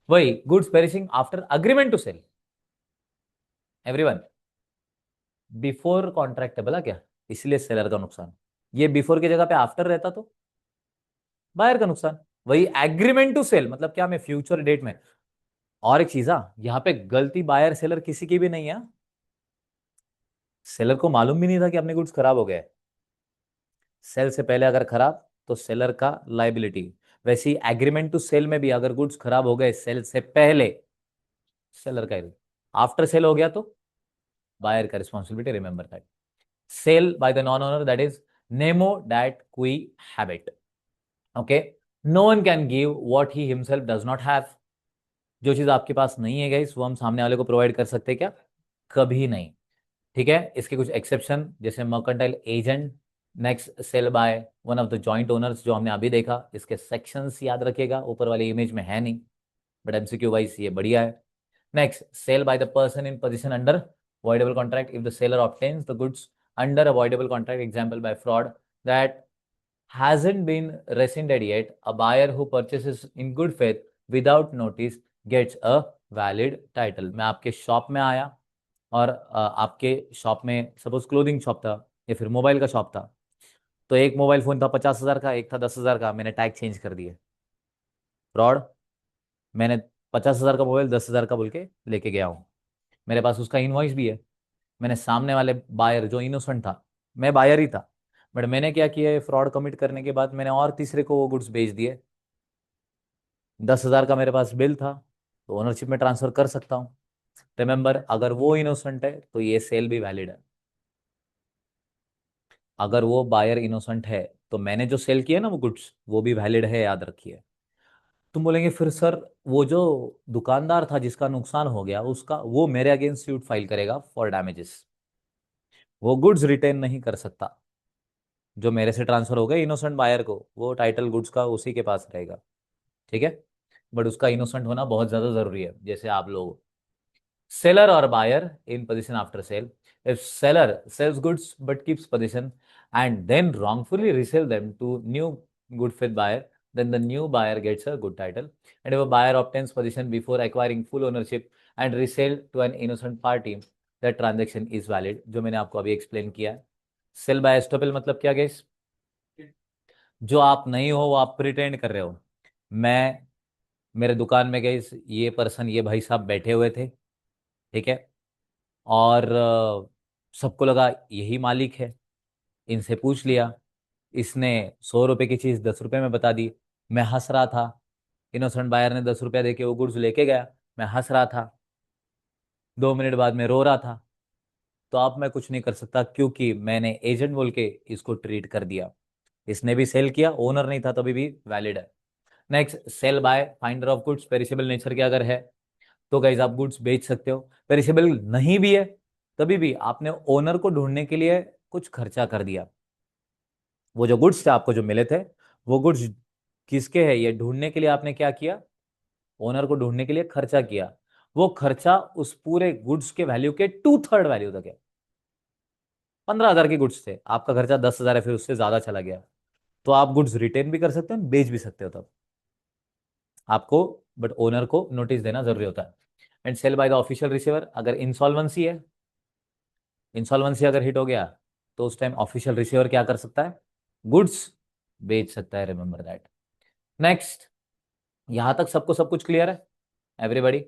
वही goods perishing after agreement to sale, everyone before contract है बोला क्या, इसलिए सेलर का नुकसान। ये बिफोर की जगह पे आफ्टर रहता तो बायर का नुकसान। वही एग्रीमेंट टू सेल मतलब क्या, मैं फ्यूचर डेट में। और एक चीज, यहाँ पे गलती बायर सेलर किसी की भी नहीं है। सेलर को मालूम भी नहीं था कि अपने गुड्स खराब हो गए। सेल से पहले अगर खराब तो सेलर का लाइबिलिटी। वैसे ही एग्रीमेंट टू सेल में भी अगर गुड्स खराब हो गए सेल से पहले, सेलर का ही। आफ्टर सेल हो गया तो बायर का responsibility, remember that. Sale by the non owner, that is nemo dat qui habet. Okay, no one can give what he himself does not have. जो चीज आपके पास नहीं है गाइस वो हम सामने वाले को प्रोवाइड कर सकते हैं क्या? कभी नहीं। ठीक है, इसके कुछ एक्सेप्शन जैसे mercantile agent, next sale by one of the joint owners जो हमने अभी देखा। इसके सेक्शंस याद रखिएगा, ऊपर वाली इमेज में है नहीं, बट एमसीक्यू वाइज ये बढ़िया है। Next, sale by the person in position under avoidable contract if the seller obtains the goods under avoidable contract, example by fraud that hasn't been rescinded yet. A buyer who purchases in good faith without notice gets a valid title. मैं आपके shop में आया और आपके shop में suppose clothing shop था या फिर मोबाइल का शॉप था, तो एक मोबाइल फोन था 50,000 का, एक था 10,000 का, मैंने टैग चेंज कर दिए, फ्रॉड। मैंने 50,000 का मोबाइल 10,000 का बोल के लेके गया हूँ, मेरे पास उसका इनवॉइस भी है। मैंने सामने वाले बायर जो इनोसेंट था, मैं बायर ही था, बट मैंने क्या किया, फ्रॉड कमिट करने के बाद मैंने और तीसरे को वो गुड्स बेच दिए। 10,000 का मेरे पास बिल था, तो ओनरशिप में ट्रांसफर कर सकता हूँ। रिमेंबर, अगर वो इनोसेंट है तो ये सेल भी वैलिड है। अगर वो बायर इनोसेंट है तो मैंने जो सेल किया ना वो गुड्स, वो भी वैलिड है, याद रखिए। तुम बोलेंगे फिर सर वो जो दुकानदार था जिसका नुकसान हो गया उसका, वो मेरे अगेंस्ट सूट फाइल करेगा फॉर डैमेजेस। वो गुड्स रिटेन नहीं कर सकता। जो मेरे से ट्रांसफर हो गए इनोसेंट बायर को, वो टाइटल गुड्स का उसी के पास रहेगा। ठीक है, बट उसका इनोसेंट होना बहुत ज्यादा जरूरी है, जैसे आप लोग। seller or buyer in position after sale. If seller sells goods but keeps position and then wrongfully resell them to new good faith buyer, then the new buyer gets a good title. And if a buyer obtains position before acquiring full ownership and resell to an innocent party, that transaction is valid. जो मैंने आपको अभी explain किया है। Cell bye एस्टोपेल मतलब क्या guys? जो आप नहीं हो वो आप प्रिटेंड कर रहे हो। मैं मेरे दुकान में गई, ये पर्सन, ये भाई साहब बैठे हुए थे, ठीक है, और सबको लगा यही मालिक है। इनसे पूछ लिया, इसने 100 रुपए की चीज 10 रुपए में बता दी। मैं हंस रहा था, इनोसेंट बायर ने 10 रुपया देके वो गुड्स लेके गया, मैं हंस रहा था। 2 मिनट बाद में रो रहा था। तो अब मैं कुछ नहीं कर सकता क्योंकि मैंने एजेंट बोल के इसको ट्रीट कर दिया। इसने भी सेल किया, ओनर नहीं था तभी भी वैलिड है। Next, sale by finder of goods, perishable nature के अगर है तो गाइज आप गुड्स बेच सकते हो। पेरिशेबल नहीं भी है तभी भी आपने ओनर को ढूंढने के लिए कुछ खर्चा कर दिया। वो जो गुड्स थे आपको जो मिले थे, वो गुड्स किसके हैं ये ढूंढने के लिए आपने क्या किया, ओनर को ढूंढने के लिए खर्चा किया। वो खर्चा उस पूरे गुड्स के वैल्यू के 2/3 वैल्यू तक है। 15,000 के गुड्स थे, आपका खर्चा 10,000 है, फिर उससे ज्यादा चला गया, तो आप गुड्स रिटेन भी कर सकते हो, बेच भी सकते हो तब आपको, बट ओनर को नोटिस देना जरूरी होता है। And sale by the official receiver, अगर इंसॉल्वेंसी है, इंसॉल्वेंसी अगर हिट हो गया तो उस टाइम ऑफिशियल रिसीवर क्या कर सकता है, गुड्स बेच सकता है, रिमेंबर दैट। नेक्स्ट, यहां तक सबको सब कुछ क्लियर है एवरीबॉडी?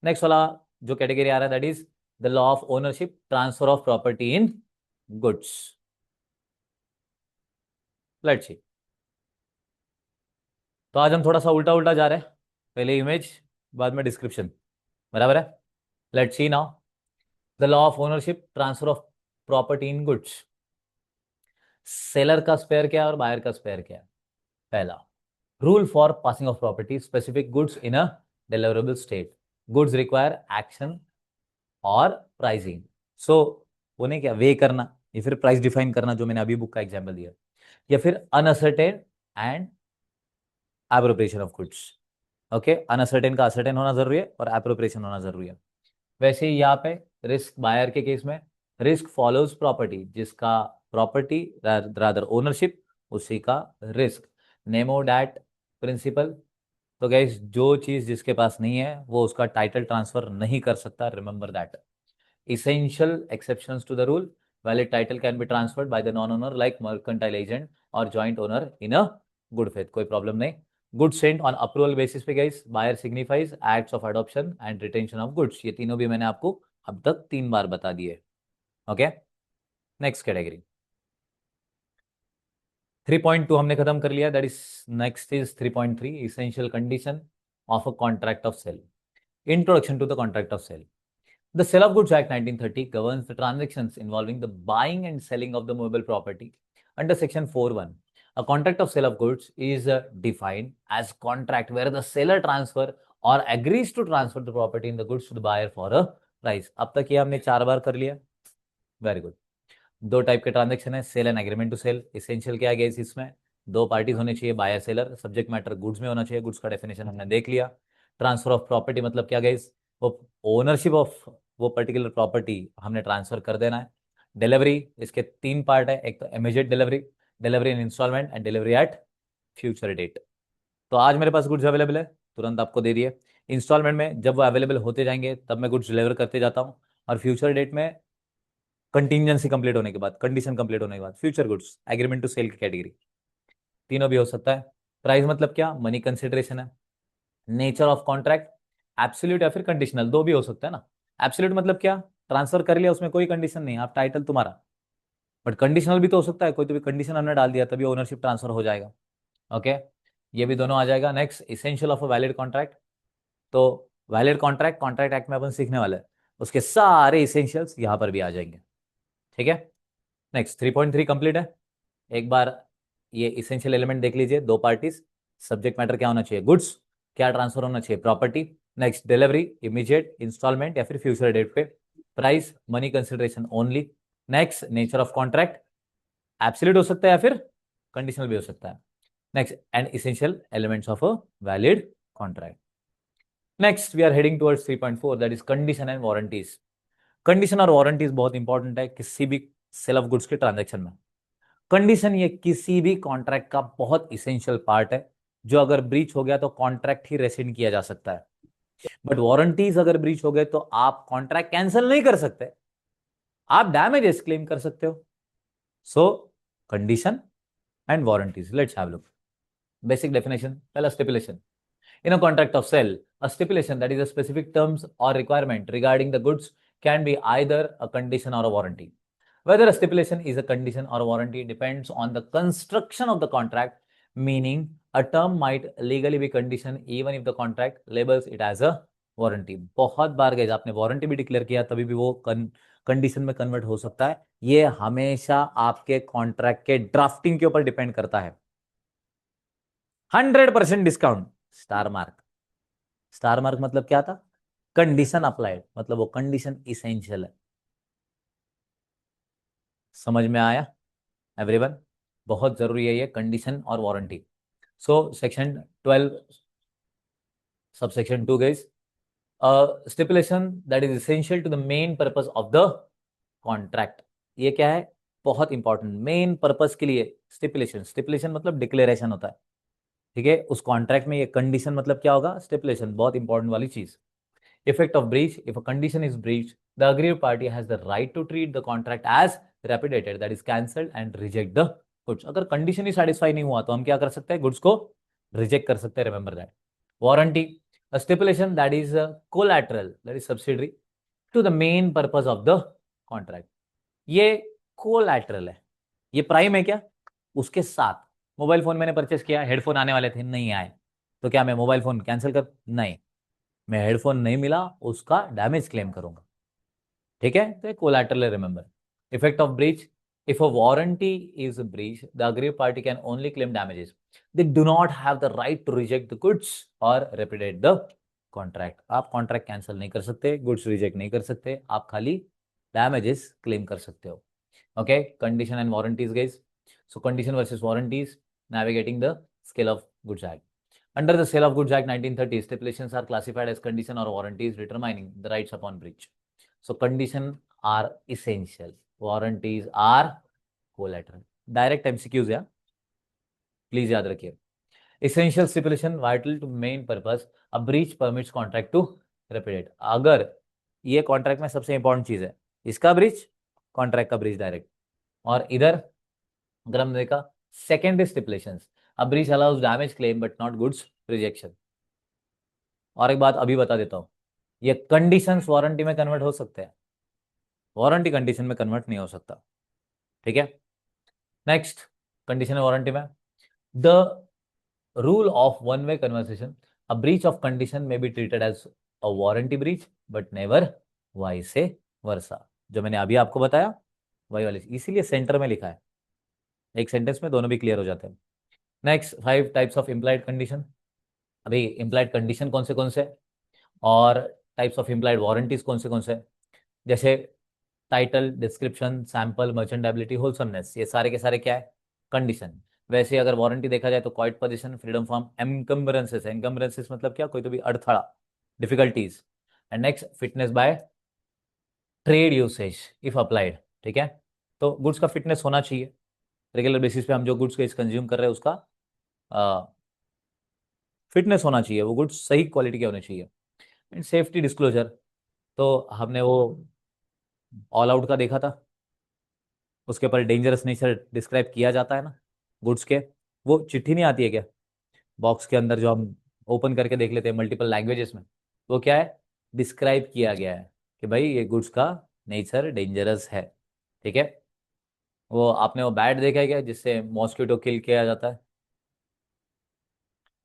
नेक्स्ट वाला जो कैटेगरी आ रहा है that is the law of ownership, transfer of property in goods. Let's see, तो आज हम थोड़ा सा उल्टा उल्टा जा रहे हैं, पहले इमेज बाद में डिस्क्रिप्शन, बराबर है? Let's C now, the law of ownership, transfer of property in goods. Seller का स्पेयर क्या है और बायर का स्पेयर क्या है? पहला, rule for passing of property specific goods in a deliverable state, goods require action और प्राइसिंग। सो उन्हें क्या वे करना या फिर प्राइस डिफाइन करना, जो मैंने अभी बुक का एग्जांपल दिया, या फिर uncertain and appropriation of goods. Okay, uncertain का असर्टेन होना जरूरी है और एप्रोप्रिएशन होना जरूरी है। वैसे ही यहाँ पे रिस्क बायर के केस में रिस्क फॉलोज प्रॉपर्टी, जिसका प्रॉपर्टी रादर ओनरशिप उसी का रिस्क, नेमो डैट प्रिंसिपल। तो गैस जो चीज जिसके पास नहीं है वो उसका टाइटल ट्रांसफर नहीं कर सकता, remember that. essential exceptions to the rule, valid title can be transferred by the non owner like mercantile agent or joint owner in a good faith, कोई प्रॉब्लम नहीं। Goods sent on approval basis पे guys, buyer signifies acts of adoption and retention of goods, ये तीनों भी मैंने आपको अब तक 3 बार बता दिए। ओके, नेक्स्ट कैटेगरी 3.2 हमने खत्म कर लिया, that is next is 3.3 essential condition of a contract of sale. Introduction to the contract of sale. The Sale of Goods Act 1930 governs the transactions involving the buying and selling of the movable property. Under Section 4(1), a contract of sale of goods is defined as contract where the seller transfer or agrees to transfer the property in the goods to the buyer for a price. अब तक ये हमने 4 बार कर लिया, very good. 2 type के transaction है, sale and agreement to sale. Essential क्या है इसमें, 2 पार्टीज होने चाहिए, buyer seller, subject matter goods में होना चाहिए, गुड्स का डेफिनेशन हमने देख लिया। ट्रांसफर ऑफ प्रॉपर्टी मतलब क्या गाइस, वो ओनरशिप ऑफ वो पर्टिकुलर प्रॉपर्टी हमने ट्रांसफर कर देना है। डिलीवरी, इसके 3 पार्ट है, एक तो immediate delivery, delivery in installment and delivery at future date. तो आज मेरे पास गुड्स अवेलेबल है, तुरंत आपको दे दिए। इंस्टॉलमेंट में जब वो अवेलेबल होते जाएंगे तब मैं गुड्स डिलीवर करते जाता हूँ, और फ्यूचर डेट में कंटीजेंसी कंप्लीट होने के बाद, कंडीशन कंप्लीट होने के बाद, future goods agreement to sale की कैटेगरी। तीनों भी हो सकता है। प्राइस मतलब क्या, मनी कंसिडरेशन है। नेचर ऑफ कॉन्ट्रैक्ट, एब्सोल्यूट या फिर कंडीशनल, दो भी हो सकता है ना। एब्सोल्यूट मतलब क्या, ट्रांसफर कर लिया, उसमें कोई कंडीशन नहीं, आप टाइटल तुम्हारा। बट कंडीशनल भी तो हो सकता है, कोई तो भी कंडीशन हमने डाल दिया तभी ओनरशिप ट्रांसफर हो जाएगा। ओके, ये भी दोनों आ जाएगा। Next, essential of a valid contract. तो वैलिड कॉन्ट्रैक्ट, कॉन्ट्रैक्ट एक्ट में अपन सीखने वाले हैं, उसके सारे इसेंशियल्स यहां पर भी आ जाएंगे। ठीक है, नेक्स्ट 3.3 कंप्लीट है। एक बार ये इसेंशियल एलिमेंट देख लीजिए, 2 पार्टीज, सब्जेक्ट मैटर क्या होना चाहिए, गुड्स, क्या ट्रांसफर होना चाहिए, property. Next, delivery, immediate, installment या फिर फ्यूचर डेट पे। Price, money consideration only. Next, nature of contract, absolute हो सकता है या फिर कंडीशनल भी हो सकता है। Next, and essential elements of a valid contract. Next we are heading towards 3.4, that is condition and warranties. Condition और वारंटीज बहुत इंपॉर्टेंट है किसी भी सेल ऑफ गुड्स के ट्रांजेक्शन में। कंडीशन ये किसी भी कॉन्ट्रैक्ट का बहुत इसेंशियल पार्ट है, जो अगर ब्रीच हो गया तो कॉन्ट्रैक्ट ही रेसिड किया जा सकता है। बट वारंटीज अगर ब्रीच हो गए तो आप कॉन्ट्रैक्ट कैंसिल नहीं कर सकते, आप डैमेजेस क्लेम कर सकते हो। सो condition and warranties, let's have look. Basic definition, पहला stipulation. In a contract of sale, a stipulation that is a specific terms or requirement regarding the goods can be either a condition or a warranty. Whether a stipulation is a condition or a warranty depends on the construction of the contract, meaning a term might legally be condition even if the contract labels it as a warranty. बहुत बार गए आपने warranty भी declare किया तभी भी वो condition में convert हो सकता है। ये हमेशा आपके कॉन्ट्रैक्ट के ड्राफ्टिंग के ऊपर डिपेंड करता है। 100% discount, star mark. Star mark मतलब क्या था, कंडीशन अप्लाइड, मतलब वो कंडीशन इसेंशियल है। समझ में आया एवरीवन, बहुत जरूरी है ये कंडीशन और warranty. So section 12 subsection 2 guys, stipulation that is essential to the main purpose of the contract. ये क्या है, बहुत इंपॉर्टेंट, मेन पर्पस के लिए स्टिपुलेशन। स्टिपुलेशन मतलब डिक्लेरेशन होता है, ठीक है। उस कॉन्ट्रैक्ट में ये कंडीशन मतलब क्या होगा, स्टिपुलेशन, बहुत इंपॉर्टेंट वाली चीज। Effect of breach: if a condition is breached, the aggrieved party has the right to treat the contract as repudiated, that is cancelled and reject the goods. अगर condition ही satisfy नहीं हुआ तो हम क्या कर सकते हैं, गुड्स को रिजेक्ट कर सकते हैं, remember that. Warranty, a stipulation that is collateral, that is subsidiary to the main purpose of the contract. ये कोलैटरल है, ये प्राइम है क्या, उसके साथ। मोबाइल फोन मैंने परचेस किया, हेडफोन आने वाले थे, नहीं आए, तो क्या मैं मोबाइल फोन कैंसिल कर, नहीं, मैं हेडफोन नहीं मिला उसका डैमेज क्लेम करूंगा। ठीक है, तो collateral, remember. Effect of breach, If a warranty is breached, the aggrieved party can only claim damages. They do not have the right to reject the goods or repudiate the contract. आप contract cancel नहीं कर सकते, goods reject नहीं कर सकते, आप खाली damages claim कर सकते हो. Okay, condition and warranties, guys. So condition versus warranties, navigating the Sale of Goods Act. Under the Sale of Goods Act 1930, stipulations are classified as condition or warranties determining the rights upon breach. So condition are essential, warranties are collateral. Direct MCQs, yeah, please याद रखिए. Essential stipulation vital to main purpose, a breach permits contract to repudiate. अगर ये contract में सबसे important चीज है, इसका breach, contract का ब्रीच डायरेक्ट. और इधर अगर हमने देखा secondary stipulations, a breach allows damage claim but not goods rejection. और एक बात अभी बता देता हूं, ये कंडीशंस वारंटी में कन्वर्ट हो सकते हैं, वारंटी कंडीशन में कन्वर्ट नहीं हो सकता. ठीक है. नेक्स्ट, कंडीशन है वारंटी में, the rule of one way conversation, a breach of condition may be treated as a warranty breach but never vice versa. जो मैंने अभी आपको बताया वही वाली, इसीलिए सेंटर में लिखा है, एक सेंटेंस में दोनों भी क्लियर हो जाते हैं. Next, 5 types of implied condition. अभी इम्प्लाइड कंडीशन कौन से और टाइप्स ऑफ इम्प्लाइड वारंटीज कौन से, जैसे टाइटल, डिस्क्रिप्शन, सैंपल, मर्चेंटेबिलिटी, होलसमनेस, ये सारे के सारे क्या है, कंडीशन. वैसे अगर वारंटी देखा जाए तो quiet possession, freedom from encumbrances, encumbrances मतलब क्या, कोई तो भी अड़थड़ा, difficulties. And next, fitness by trade usage if applied. ठीक है. तो गुड्स का फिटनेस होना चाहिए, रेगुलर बेसिस पे हम जो गुड्स कंज्यूम कर रहे हैं उसका फिटनेस होना चाहिए, वो गुड्स सही क्वालिटी के होने चाहिए. एंड सेफ्टी डिस्क्लोजर, तो हमने वो ऑल आउट का देखा था, उसके ऊपर डेंजरस नेचर डिस्क्राइब किया जाता है ना गुड्स के. वो चिट्ठी नहीं आती है क्या बॉक्स के अंदर, जो हम ओपन करके देख लेते हैं मल्टीपल लैंग्वेजेस में, वो क्या है, डिस्क्राइब किया गया है कि भाई ये गुड्स का नेचर डेंजरस है. ठीक है. वो आपने वो बैट देखा है क्या जिससे मॉस्किटो किल किया जाता है,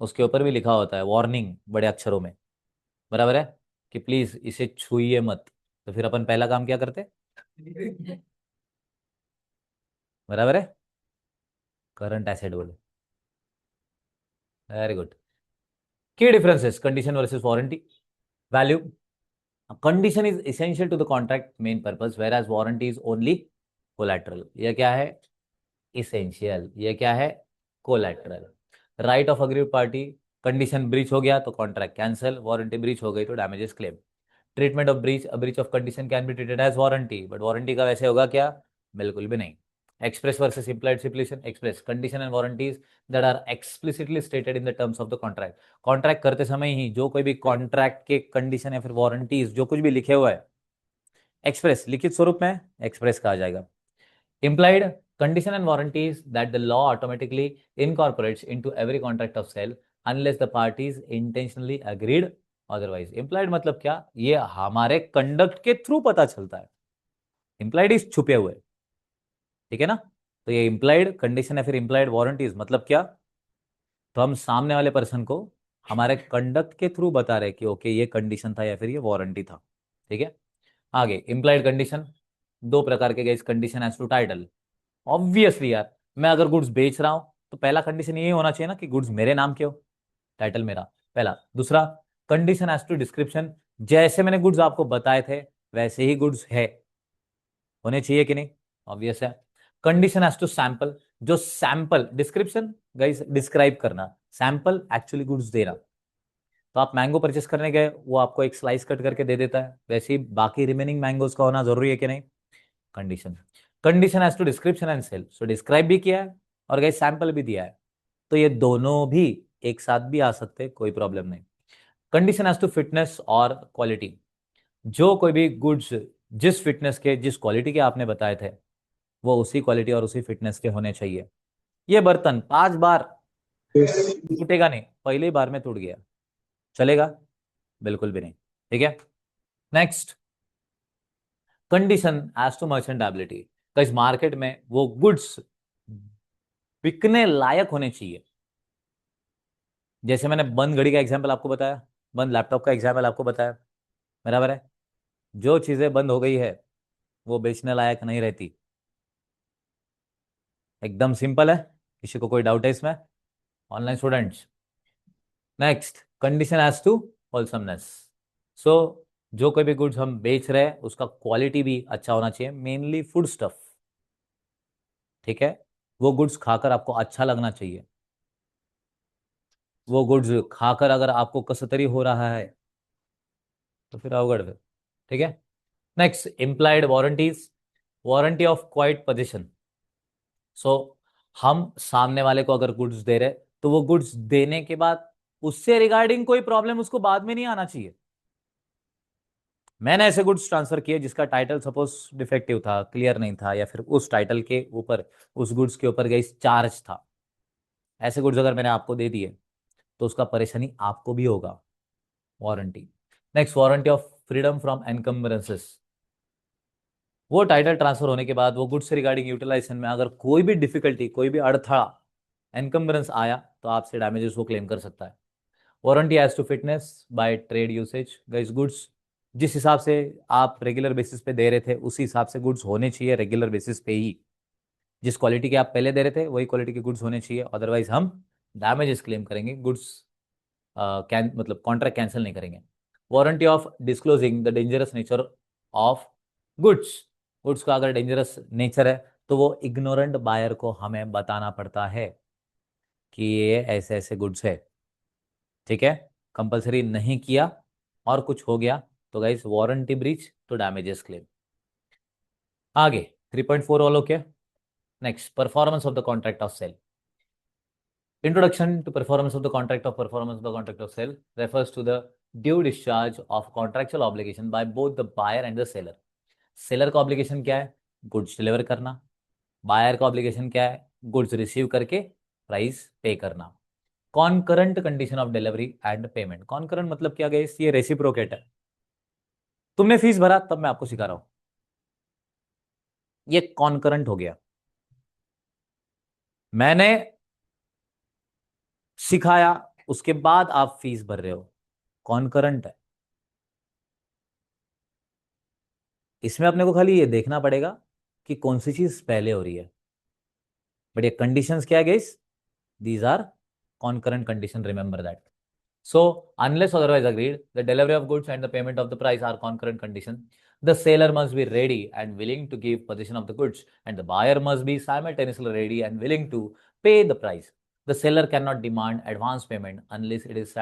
उसके ऊपर भी लिखा होता है वार्निंग बड़े अक्षरों में, बराबर है, कि प्लीज इसे छुइए मत. तो फिर अपन पहला काम क्या करते, बराबर है, करंट एसेट बोले. Very good. Key differences condition versus warranty. Value, condition is essential to the contract main purpose whereas warranty is only collateral. यह क्या है, इसेंशियल. ये क्या है, collateral. Right of agreed party, condition breach हो गया तो कॉन्ट्रैक्ट कैंसिल, वारंटी ब्रीच हो गई तो damages claim. Treatment of breach, a breach of condition can be treated as warranty, but warranty का वैसे होगा क्या, बिल्कुल भी नहीं. Express versus implied stipulation. Express, condition and warranties that are explicitly stated in the terms of the contract. Contract करते समय ही जो कोई भी कॉन्ट्रैक्ट के कंडीशन या फिर वारंटीज जो कुछ भी लिखे हुआ है, एक्सप्रेस लिखित स्वरूप में एक्सप्रेस कहा जाएगा. Implied, condition and warranties that the law automatically incorporates into every contract of sale unless the parties intentionally agreed otherwise. Implied मतलब क्या, ये हमारे कंडक्ट के थ्रू पता चलता है. Implied इज छुपे हुए. ठीक है ना. तो ये implied कंडीशन या फिर implied वारंटीज मतलब क्या, तो हम सामने वाले पर्सन को हमारे कंडक्ट के थ्रू बता रहे कि ओके ये कंडीशन था या फिर ये वारंटी था. ठीक है. आगे, implied कंडीशन, दो प्रकार के गए, condition as to title. Obviously यार, मैं अगर गुड्स बेच रहा हूं तो पहला कंडीशन ये होना चाहिए ना कि गुड्स मेरे नाम के हो, टाइटल मेरा पहला. दूसरा, कंडीशन एज टू डिस्क्रिप्शन, जैसे मैंने गुड्स आपको बताए थे वैसे ही गुड्स है, होने चाहिए कि नहीं, ऑब्वियस है. कंडीशन एज टू सैंपल, जो सैंपल, डिस्क्रिप्शन गाइस डिस्क्राइब करना, सैंपल एक्चुअली गुड्स देना. तो आप मैंगो परचेस करने गए, वो आपको एक स्लाइस कट करके दे देता है, वैसे ही बाकी रिमेनिंग मैंगोज का होना जरूरी है कि नहीं, condition. Condition as to description and sale, so describe भी किया है और गाइस सैंपल भी दिया है, तो ये दोनों भी एक साथ भी आ सकते, कोई प्रॉब्लम नहीं. कंडीशन एज टू फिटनेस और क्वालिटी, जो कोई भी गुड्स जिस फिटनेस के जिस क्वालिटी के आपने बताए थे वो उसी क्वालिटी और उसी फिटनेस के होने चाहिए. ये बर्तन 5 बार टूटेगा नहीं, पहले ही बार में टूट गया, चलेगा, बिल्कुल भी नहीं. ठीक है. नेक्स्ट, कंडीशन एज टू मर्चेंटेबिलिटी, इस मार्केट में वो गुड्स बिकने लायक होने चाहिए. जैसे मैंने बंद घड़ी का एग्जाम्पल आपको बताया, बंद लैपटॉप का एग्जाम्पल आपको बताया, बराबर है. जो चीजें बंद हो गई है वो बेचने लायक नहीं रहती. एकदम सिंपल है, किसी को कोई डाउट है इसमें? Online students, next condition as to wholesomeness. So जो कोई भी गुड्स हम बेच रहे हैं उसका क्वालिटी भी अच्छा होना चाहिए, मेनली फूड स्टफ। ठीक है, वो गुड्स खाकर आपको अच्छा लगना चाहिए। वो गुड्स खाकर अगर आपको कसतरी हो रहा है तो फिर अवगढ़ फिर। ठीक है, next implied warranties, warranty of quiet possession. So हम सामने वाले को अगर गुड्स दे रहे तो वो गुड्स देने के बाद उससे रिगार्डिंग कोई प्रॉब्लम उसको बाद में नहीं आना चाहिए। मैंने ऐसे गुड्स ट्रांसफर किए जिसका टाइटल सपोज डिफेक्टिव था, क्लियर नहीं था, या फिर उस टाइटल के ऊपर, उस गुड्स के ऊपर गई चार्ज था। ऐसे गुड्स अगर मैंने आपको दे दिए तो उसका परेशानी आपको भी होगा। Warranty, next warranty of freedom from encumbrances. वो टाइटल ट्रांसफर होने के बाद वो गुड्स से रिगार्डिंग यूटिलाइजेशन में अगर कोई भी डिफिकल्टी, कोई भी अड़थड़ा, एनकम्बरेंस आया तो आपसे डैमेजेस वो क्लेम कर सकता है। Warranty as to fitness by trade usage. Guys goods जिस हिसाब से आप रेगुलर बेसिस पे दे रहे थे उसी हिसाब से गुड्स होने चाहिए रेगुलर बेसिस पे ही। जिस क्वालिटी के आप पहले दे रहे थे वही क्वालिटी के गुड्स होने चाहिए, अदरवाइज हम डैमेजेस क्लेम करेंगे, गुड्स कैन मतलब कॉन्ट्रैक्ट कैंसिल नहीं करेंगे। Warranty of disclosing the dangerous nature of goods. Goods का अगर डेंजरस नेचर है तो वो इग्नोरेंट बायर को हमें बताना पड़ता है कि ये ऐसे ऐसे गुड्स है। ठीक है, कंपलसरी नहीं किया और कुछ हो गया तो गाइस वारंटी ब्रीच तो डैमेजेस क्लेम। आगे 3.4 all okay. Next performance of the contract of sale. Introduction to performance of the contract of performance of the contract of sale refers to the due discharge of contractual obligation by both the buyer and the seller. Seller का obligation क्या है? Goods deliver करना। Buyer का obligation क्या है? Goods receive करके price पे करना। Concurrent condition of delivery and payment. Concurrent मतलब क्या गया, ये रेसिप्रोकेट है। तुमने फीस भरा तब मैं आपको सिखा रहा हूं, ये कॉन्करेंट हो गया। मैंने सिखाया उसके बाद आप फीस भर रहे हो, कॉन्करेंट है। इसमें अपने को खाली ये देखना पड़ेगा कि कौन सी चीज पहले हो रही है। बट ये कंडीशंस क्या है guys? These are concurrent condition, remember that. So, unless otherwise agreed, the delivery of goods and the payment of the price are concurrent conditions. The seller must be ready and willing to give possession of the goods, and the buyer must be simultaneously ready and willing to pay the price. The seller cannot demand advance payment unless it is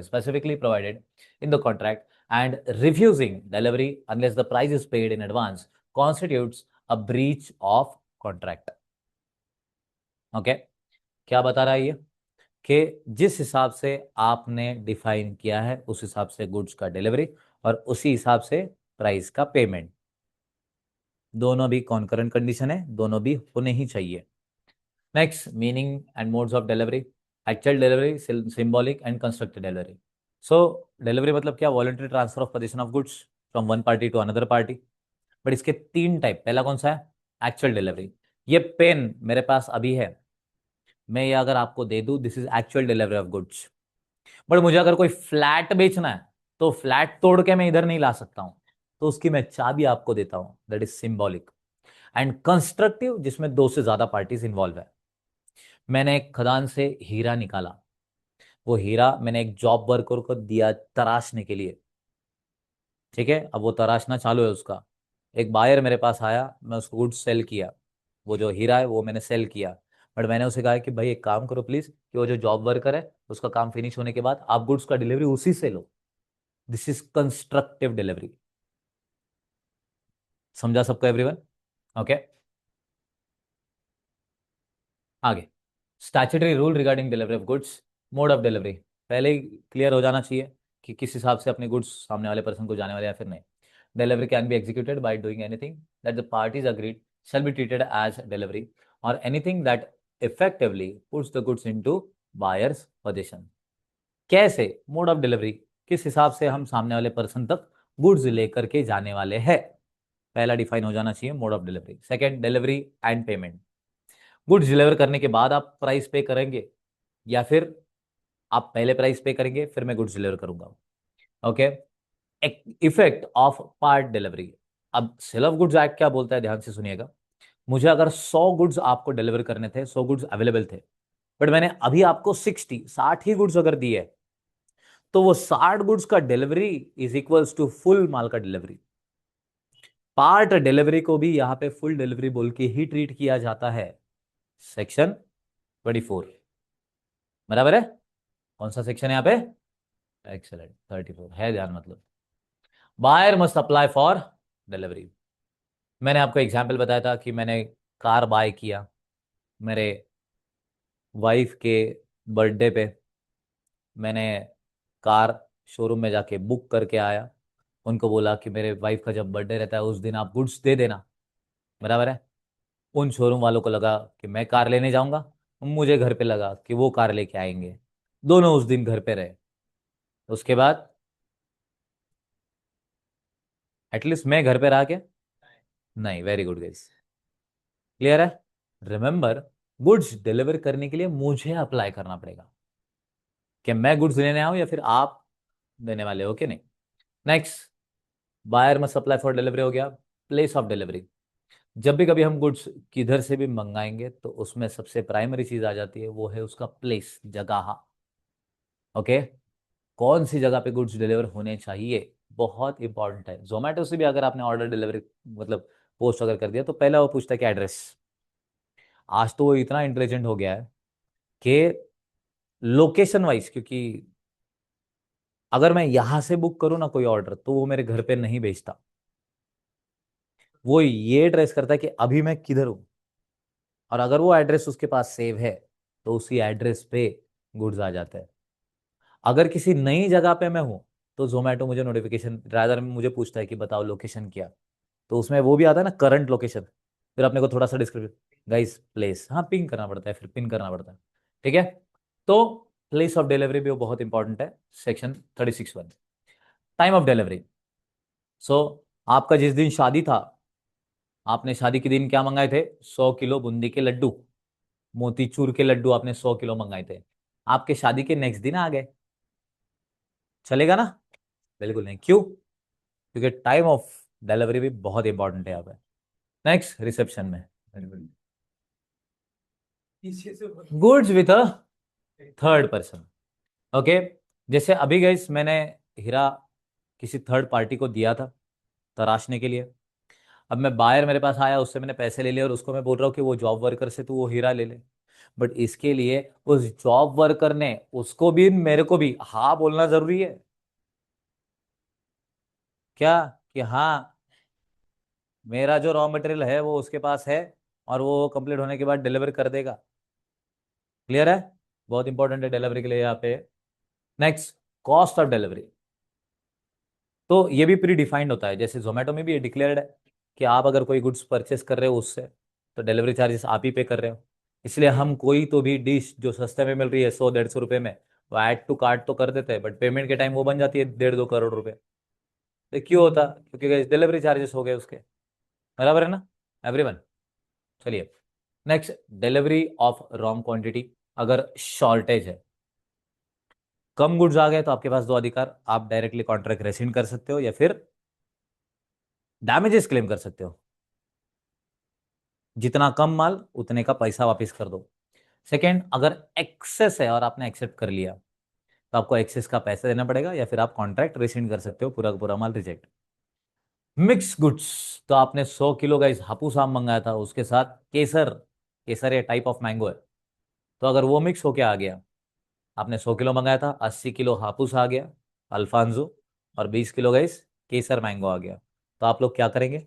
specifically provided in the contract, and refusing delivery unless the price is paid in advance constitutes a breach of contract. Okay? क्या बता रहा है ये? कि जिस हिसाब से आपने डिफाइन किया है उस हिसाब से गुड्स का डिलीवरी और उसी हिसाब से प्राइस का पेमेंट, दोनों भी कॉन्करेंट कंडीशन है, दोनों भी होने ही चाहिए। Next meaning and modes of delivery. Actual delivery, symbolic and constructed delivery. So delivery मतलब क्या? Voluntary transfer of position of goods from one party to another party. But इसके तीन टाइप। पहला कौन सा है? Actual delivery. ये पेन मेरे पास अभी है, मैं ये अगर आपको दे दूं, this is actual delivery of goods. But मुझे अगर कोई फ्लैट बेचना है तो फ्लैट तोड़ के मैं इधर नहीं ला सकता हूं, तो उसकी मैं चाबी आपको देता हूं, that is symbolic. And constructive, जिसमें दो से ज्यादा पार्टीज इंवॉल्व है। मैंने एक खदान से हीरा निकाला, वो हीरा मैंने एक जॉब वर्कर को दिया तराशने के लिए। ठीक है, अब वो तराशना चालू है उसका। एक बायर मेरे पास आया, मैं उसको गुड्स सेल किया, वो जो हीरा है वो मैंने सेल किया। बट मैंने उसे कहा कि भाई एक काम करो प्लीज, कि वो जो जॉब वर्कर है उसका काम फिनिश होने के बाद आप गुड्स का डिलीवरी उसी से लो। This is constructive delivery. समझा सबको एवरीवन? ओके, आगे statutory rule regarding delivery of goods. Mode of delivery पहले ही क्लियर हो जाना चाहिए कि किस हिसाब से अपने गुड्स सामने वाले पर्सन को जाने वाले या फिर नहीं। Delivery can be executed by doing anything that the parties agreed shall be treated as delivery or anything that effectively puts the goods into buyer's possession। कैसे? मोड ऑफ डिलीवरी, किस हिसाब से हम सामने वाले पर्सन तक गुड्स लेकर के जाने वाले हैं, पहला डिफाइन हो जाना चाहिए mode of delivery. Second, delivery and payment. Goods deliver करने के बाद आप प्राइस पे करेंगे या फिर आप पहले प्राइस पे करेंगे फिर मैं गुड्स डिलीवर करूंगा। Okay, effect of part delivery. अब सेल ऑफ गुड्स एक्ट क्या बोलता है, ध्यान से सुनिएगा। मुझे अगर 100 गुड्स आपको डिलीवर करने थे, 100 गुड्स अवेलेबल थे, बट मैंने अभी आपको 60 ही गुड्स अगर दिए, तो वो 60 गुड्स का delivery is equals to full माल का डिलीवरी। पार्ट डिलीवरी को भी यहां पे फुल डिलीवरी बोल के ही ट्रीट किया जाता है। सेक्शन 24, बराबर है। कौन सा सेक्शन है यहाँ पे? एक्सेलेंट, 34 है, ध्यान मतलब। Buyer must apply for delivery. मैंने आपको एग्जाम्पल बताया था कि मैंने कार बाय किया मेरे वाइफ के बर्थडे पे। मैंने कार शोरूम में जाके बुक करके आया, उनको बोला कि मेरे वाइफ का जब बर्थडे रहता है उस दिन आप गुड्स दे देना, बराबर है। उन शोरूम वालों को लगा कि मैं कार लेने जाऊंगा, मुझे घर पे लगा कि वो कार लेके आएंगे। दोनों उस दिन घर पे रहे। उसके बाद एटलीस्ट मैं घर पे रहा क्या? नहीं। वेरी गुड गाइस, क्लियर है। रिमेंबर, गुड्स डिलीवर करने के लिए मुझे अप्लाई करना पड़ेगा कि मैं गुड्स लेने आऊं या फिर आप देने वाले हो कि नहीं। Next, buyer must apply for delivery हो गया। प्लेस ऑफ डिलीवरी, जब भी कभी हम गुड्स किधर से भी मंगाएंगे तो उसमें सबसे प्राइमरी चीज आ जाती है, वो है उसका प्लेस, जगह। ओके, कौन सी जगह पे गुड्स डिलीवर होने चाहिए, बहुत इंपॉर्टेंट है। जोमेटो से भी अगर आपने ऑर्डर डिलीवरी मतलब पोस्ट अगर कर दिया तो पहला वो पूछता है कि एड्रेस। आज तो वो इतना इंटेलिजेंट हो गया है कि लोकेशन वाइज, क्योंकि अगर मैं यहां से बुक करूं ना कोई ऑर्डर तो वो मेरे घर पे नहीं भेजता, वो ये ट्रेस करता है कि अभी मैं किधर हूं, और अगर वो एड्रेस उसके पास सेव है तो उसी एड्रेस पे गुड्स आ जाते हैं। अगर किसी नई जगह पे मैं हूं तो जोमेटो मुझे नोटिफिकेशन रादर में मुझे पूछता है कि बताओ लोकेशन क्या। तो उसमें वो भी आता है ना, करंट लोकेशन। फिर अपने को थोड़ा सा डिस्क्रिप्शन, गाइस प्लेस, हाँ पिन करना पड़ता है, फिर पिन करना पड़ता है। ठीक है, तो प्लेस ऑफ डिलीवरी भी वो बहुत इंपॉर्टेंट है। सेक्शन 36(1). टाइम ऑफ डिलीवरी, सो आपका जिस दिन शादी था, आपने शादी के दिन क्या मंगाए थे? 100 किलो बूंदी के लड्डू, मोतीचूर के लड्डू आपने 100 किलो मंगाए थे। आपके शादी के नेक्स्ट दिन आ गए, चलेगा ना? बिल्कुल नहीं। क्यों? क्योंकि टाइम ऑफ डिलीवरी भी बहुत इंपॉर्टेंट है यहाँ पे। नेक्स्ट, रिसेप्शन में goods with a third person. Okay, जैसे अभी गई मैंने हीरा किसी थर्ड पार्टी को दिया था तराशने के लिए। अब मैं बायर मेरे पास आया, उससे मैंने पैसे ले लिए और उसको मैं बोल रहा हूँ कि वो जॉब वर्कर से तू वो हीरा ले ले। बट इसके लिए उस जॉब वर्कर ने उसको भी मेरे को भी हाँ बोलना जरूरी है क्या? कि हाँ, मेरा जो रॉ मटेरियल है वो उसके पास है और वो कंप्लीट होने के बाद डिलीवर कर देगा। क्लियर है? बहुत इंपॉर्टेंट है डिलीवरी के लिए यहाँ पे। नेक्स्ट, कॉस्ट ऑफ डिलीवरी, तो ये भी प्री डिफाइंड होता है। जैसे जोमेटो में भी ये डिक्लेयर्ड है कि आप अगर कोई गुड्स परचेस कर रहे हो उससे, तो डिलीवरी चार्जेस आप ही पे कर रहे हो। इसलिए हम कोई तो भी डिश जो सस्ते में मिल रही है 100-150 रुपए में, वो ऐड टू कार्ट तो कर देते हैं, बट पेमेंट के टाइम वो बन जाती है 1.5-2 करोड़ रुपए। तो क्यों होता? क्योंकि डिलीवरी चार्जेस हो गए उसके, बराबर है ना एवरीवन? चलिए, next, delivery of wrong quantity. अगर शॉर्टेज है, कम गुड्स आ गए, तो आपके पास दो अधिकार, आप डायरेक्टली कॉन्ट्रैक्ट रेसिन कर सकते हो या फिर डैमेजेस क्लेम कर सकते हो। जितना कम माल उतने का पैसा वापस कर दो। सेकेंड, अगर एक्सेस है और आपने एक्सेप्ट कर लिया तो आपको एक्सेस का पैसा देना पड़ेगा या फिर आप कॉन्ट्रैक्ट रेसिन कर सकते हो, पूरा का पूरा माल रिजेक्ट। मिक्स गुड्स, तो आपने 100 किलो का इस हापूस आम मंगाया था, उसके साथ केसर, केसर ये टाइप ऑफ मैंगो है, तो अगर वो मिक्स होके आ गया, आपने 100 किलो मंगाया था, 80 किलो हापूस आ गया अल्फांजो और 20 किलो का इस केसर मैंगो आ गया, तो आप लोग क्या करेंगे?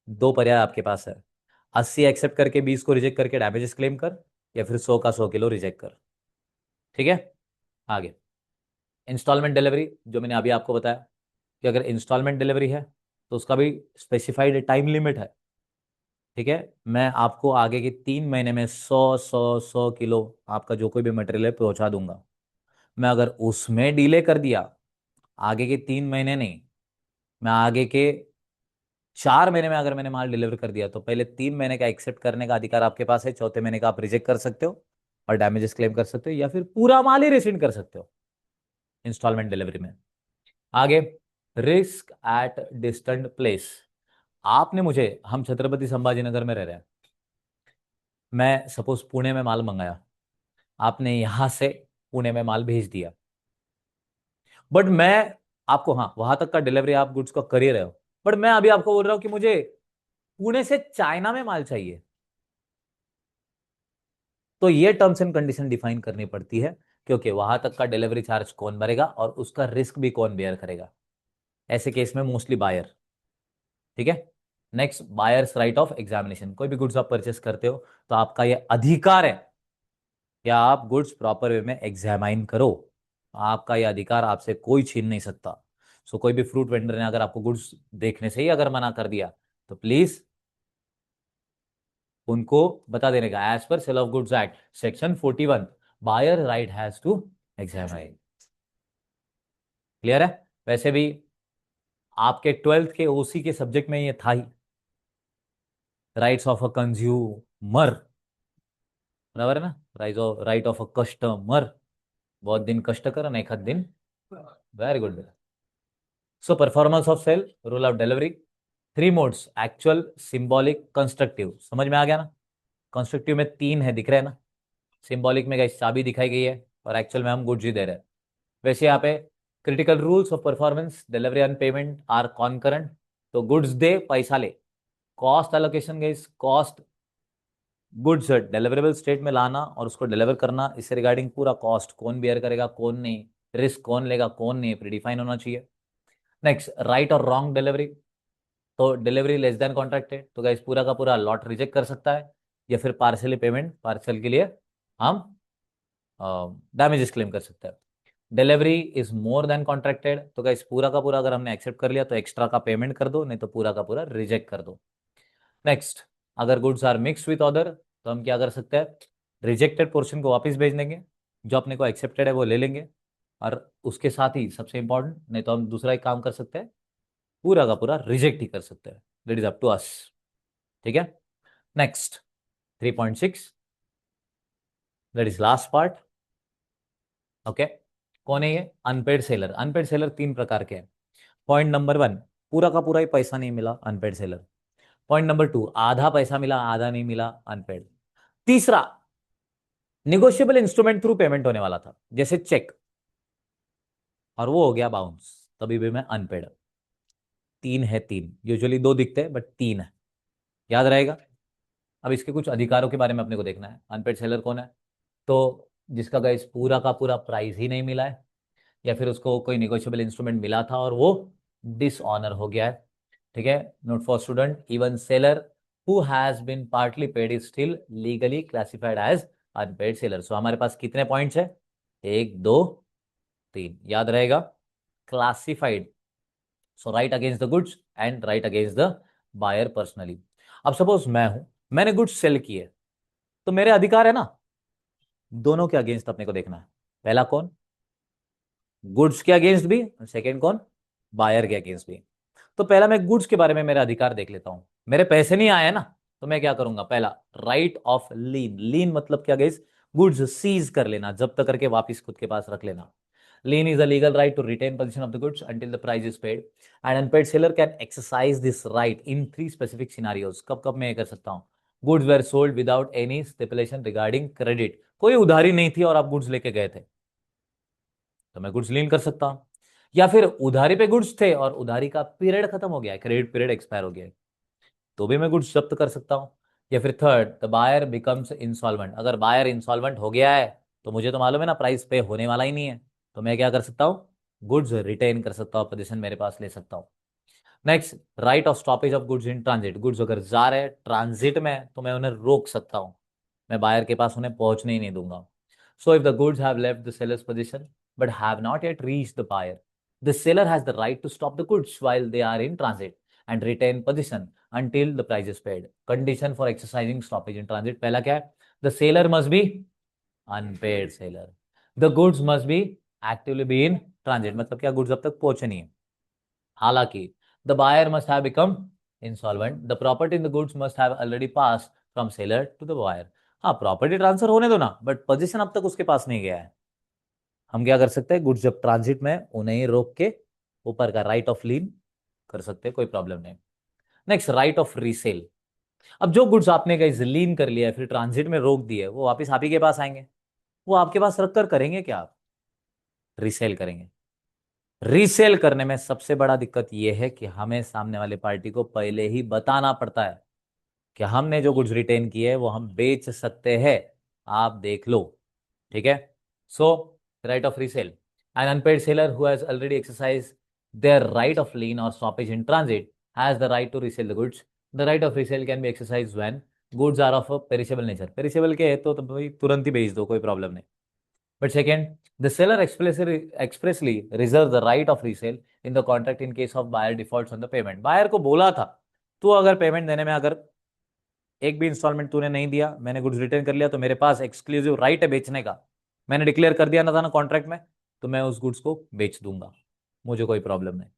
दो पर्याय आपके पास है, 80 एक्सेप्ट करके 20 को रिजेक्ट करके डैमेजेस क्लेम कर, या फिर 100 का 100 किलो रिजेक्ट कर। ठीक है, आगे इंस्टॉलमेंट डिलीवरी, जो मैंने अभी आपको बताया कि अगर इंस्टॉलमेंट डिलीवरी है तो उसका भी स्पेसिफाइड टाइम लिमिट है। ठीक है, मैं आपको आगे के 3 महीने में 100 100 100 किलो आपका जो कोई भी मटेरियल है पहुंचा दूंगा। मैं अगर उसमें डिले कर दिया, आगे के 3 महीने नहीं, मैं आगे के 4 महीने में अगर मैंने माल डिलीवर कर दिया, तो पहले 3 महीने का एक्सेप्ट करने का अधिकार आपके पास है, चौथे महीने का आप रिजेक्ट कर सकते हो और डैमेजेस क्लेम कर सकते हो, या फिर पूरा माल ही रिसिंड कर सकते हो इंस्टॉलमेंट डिलीवरी में। आगे, रिस्क एट डिस्टेंट प्लेस, आपने मुझे, हम छत्रपति संभाजी नगर में रह रहे हैं, मैं सपोज पुणे में माल मंगाया, आपने यहां से पुणे में माल भेज दिया, बट मैं आपको, हाँ वहां तक का डिलीवरी आप गुड्स का कर ही रहे हो, बट मैं अभी आपको बोल रहा हूं कि मुझे पुणे से चाइना में माल चाहिए, तो ये टर्म्स एंड कंडीशन डिफाइन करनी पड़ती है, क्योंकि वहां तक का डिलीवरी चार्ज कौन भरेगा और उसका रिस्क भी कौन बेयर करेगा। ऐसे केस में मोस्टली बायर। ठीक है। Next, buyer's right of examination. कोई भी गुड्स आप परचेस करते हो तो आपका ये अधिकार है कि आप गुड्स प्रॉपर वे में एग्जामाइन करो। आपका ये अधिकार आपसे कोई छीन नहीं सकता। सो कोई भी फ्रूट वेंडर ने अगर आपको गुड्स देखने से ही अगर मना कर दिया, तो प्लीज उनको बता देने का, as per sale of goods act section 41, buyer right has to examine. Clear है। वैसे भी आपके 12th के ओसी के सब्जेक्ट में ये था ही, राइट्स ऑफ अ कंज्यूमर, बराबर है ना, राइट ऑफ अ कस्टमर। बहुत दिन कष्ट कर ना, एक आध दिन। वेरी गुड बेटा। So performance of sale, rule of delivery, three modes, actual, symbolic, constructive. समझ में आ गया ना। कंस्ट्रक्टिव में तीन है, दिख रहे हैं ना। सिंबॉलिक में गाइस चाबी दिखाई गई है, और एक्चुअल में हम गुड्स ही दे रहे हैं। वैसे यहाँ पे critical rules of performance, delivery and payment are concurrent. तो गुड्स दे, पैसा ले। Cost allocation guys, cost goods deliverable state में लाना और उसको डिलीवर करना, इससे रिगार्डिंग पूरा कॉस्ट कौन बियर करेगा कौन नहीं, रिस्क कौन लेगा कौन नहीं, प्रीडिफाइन होना चाहिए। नेक्स्ट, राइट और रॉन्ग डिलीवरी। तो डिलीवरी लेस देन कॉन्ट्रैक्टेड, तो गाइस पूरा का पूरा लॉट रिजेक्ट कर सकता है, या फिर पार्सली पेमेंट, पार्सल के लिए हम डैमेजेस क्लेम कर सकते हैं। Delivery is more than contracted, तो गाइस पूरा का पूरा अगर हमने एक्सेप्ट कर लिया तो एक्स्ट्रा का पेमेंट कर दो, नहीं तो पूरा का पूरा रिजेक्ट कर दो। नेक्स्ट, अगर goods are mix with other, तो हम क्या कर सकते हैं, रिजेक्टेड पोर्शन को वापस भेज देंगे, जो अपने को एक्सेप्टेड है वो ले लेंगे, और उसके साथ ही सबसे इंपॉर्टेंट, नहीं तो हम दूसरा एक काम कर सकते हैं, पूरा का पूरा रिजेक्ट ही कर सकते हैं। That is up to us. ठीक है। Next, 3.6, that is last part. Okay. कौन है ये, अनपेड सेलर। अनपेड सेलर तीन प्रकार के हैं। पॉइंट नंबर 1, पूरा का पूरा ही पैसा नहीं मिला, अनपेड सेलर। पॉइंट नंबर 2, आधा पैसा मिला आधा नहीं मिला, अनपेड। तीसरा, निगोशिएबल इंस्ट्रूमेंट थ्रू पेमेंट होने वाला था, जैसे चेक, और वो हो गया बाउंस, तभी भी मैं अनपेड। तीन है, तीन यूजुअली दो दिखते हैं बट तीन है, याद रहेगा। अब इसके कुछ अधिकारों के बारे में अपने को देखना है। अनपेड सेलर कौन है, तो जिसका गाइस पूरा का पूरा प्राइस ही नहीं मिला है, या फिर उसको कोई निगोशिएबल इंस्ट्रूमेंट मिला था और वो डिसऑनर हो गया है। ठीक है। Note for student, even seller who has been partly paid is still legally classified as unpaid seller. So हमारे पास कितने पॉइंट्स है, एक दो तीन, याद रहेगा। Classified, so right against the goods and right against the buyer personally. अब सपोज मैं हूं, मैंने गुड्स सेल किए, तो मेरे अधिकार है ना, दोनों के अगेंस्ट अपने को देखना है। पहला कौन, गुड्स के अगेंस्ट भी, और सेकेंड कौन, बायर के अगेंस्ट भी। तो पहला मैं गुड्स के बारे में मेरा अधिकार देख लेता हूं। मेरे पैसे नहीं आए ना, तो मैं क्या करूंगा, पहला राइट ऑफ लीन। लीन मतलब क्या गाइस, गुड्स सीज कर लेना, जब्त करके वापस खुद के पास रख लेना। Lien is a legal right to retain possession of the goods until the price is paid, and unpaid seller can exercise this right in three specific scenarios. कब कब मैं ये कर सकता हूं, goods were sold without any stipulation regarding credit, कोई उधारी नहीं थी और आप गुड्स लेके गए थे, तो मैं गुड्स लीन कर सकता हूं। या फिर उधारी पे गुड्स थे और उधारी का पीरियड खत्म हो गया है, क्रेडिट पीरियड एक्सपायर हो गया है, तो भी मैं गुड्स जब्त कर सकता हूं। या फिर third, the buyer becomes insolvent. अगर बायर इंसॉल्वेंट हो गया है, तो मुझे तो मालूम है ना प्राइस पे होने वाला ही नहीं है, तो मैं क्या कर सकता हूँ, गुड्स रिटेन कर सकता हूँ, पोजीशन मेरे पास ले सकता हूँ। Next, right of stoppage of goods in transit. Goods अगर जा रहे हैं ट्रांजिट में, तो मैं उन्हें रोक सकता हूँ, मैं बायर के पास उन्हें पहुंचने ही नहीं दूंगा। So if the goods have left the seller's position but have not yet reached the buyer, the seller has the right to stop the goods while they are in transit and retain position until the price is paid. Condition for exercising stoppage in transit, पहला क्या है, the seller must be unpaid seller, the goods must be actively be in transit, मतलब क्या, goods अब तक पहुंचे नहीं है। हालांकि the buyer must have become insolvent, the property in the goods must have already pass from seller to the buyer. हाँ, property transfer होने दो ना, बट पोजीशन अब तक उसके पास नहीं गया है। हम क्या कर सकते हैं, गुड्स जब ट्रांजिट में उन्हें ही रोक के ऊपर का राइट ऑफ लीन कर सकते हैं, कोई प्रॉब्लम नहीं। Next, right of resale. अब जो गुड्स आपने कहीं लीन कर लिया है, फिर ट्रांजिट में रोक दिए, वो वापस आप ही के पास आएंगे। वो आपके पास रख कर करेंगे क्या आप? रीसेल करेंगे। रीसेल करने में सबसे बड़ा दिक्कत यह है कि हमें सामने वाले पार्टी को पहले ही बताना पड़ता है कि हमने जो गुड्स रिटेन किए हैं वो हम बेच सकते हैं, आप देख लो। ठीक है। So right of resale, an unpaid seller who has already exercise their right of lien or stoppage in transit has the right to resell the goods. The right of resale can be exercise when goods are of a perishable nature. Perishable के है तो भाई तुरंत ही बेच दो, कोई problem नहीं। But second, the seller expressly reserves the right of resale in the contract in case of buyer defaults on the payment. Buyer को बोला था, तू अगर पेमेंट देने में अगर एक भी इंस्टॉलमेंट तूने नहीं दिया, मैंने गुड्स रिटर्न कर लिया, तो मेरे पास एक्सक्लूसिव राइट है बेचने का। मैंने डिक्लेयर कर दिया ना था ना कॉन्ट्रैक्ट में, तो मैं उस गुड्स को बेच दूंगा, मुझे कोई प्रॉब्लम नहीं।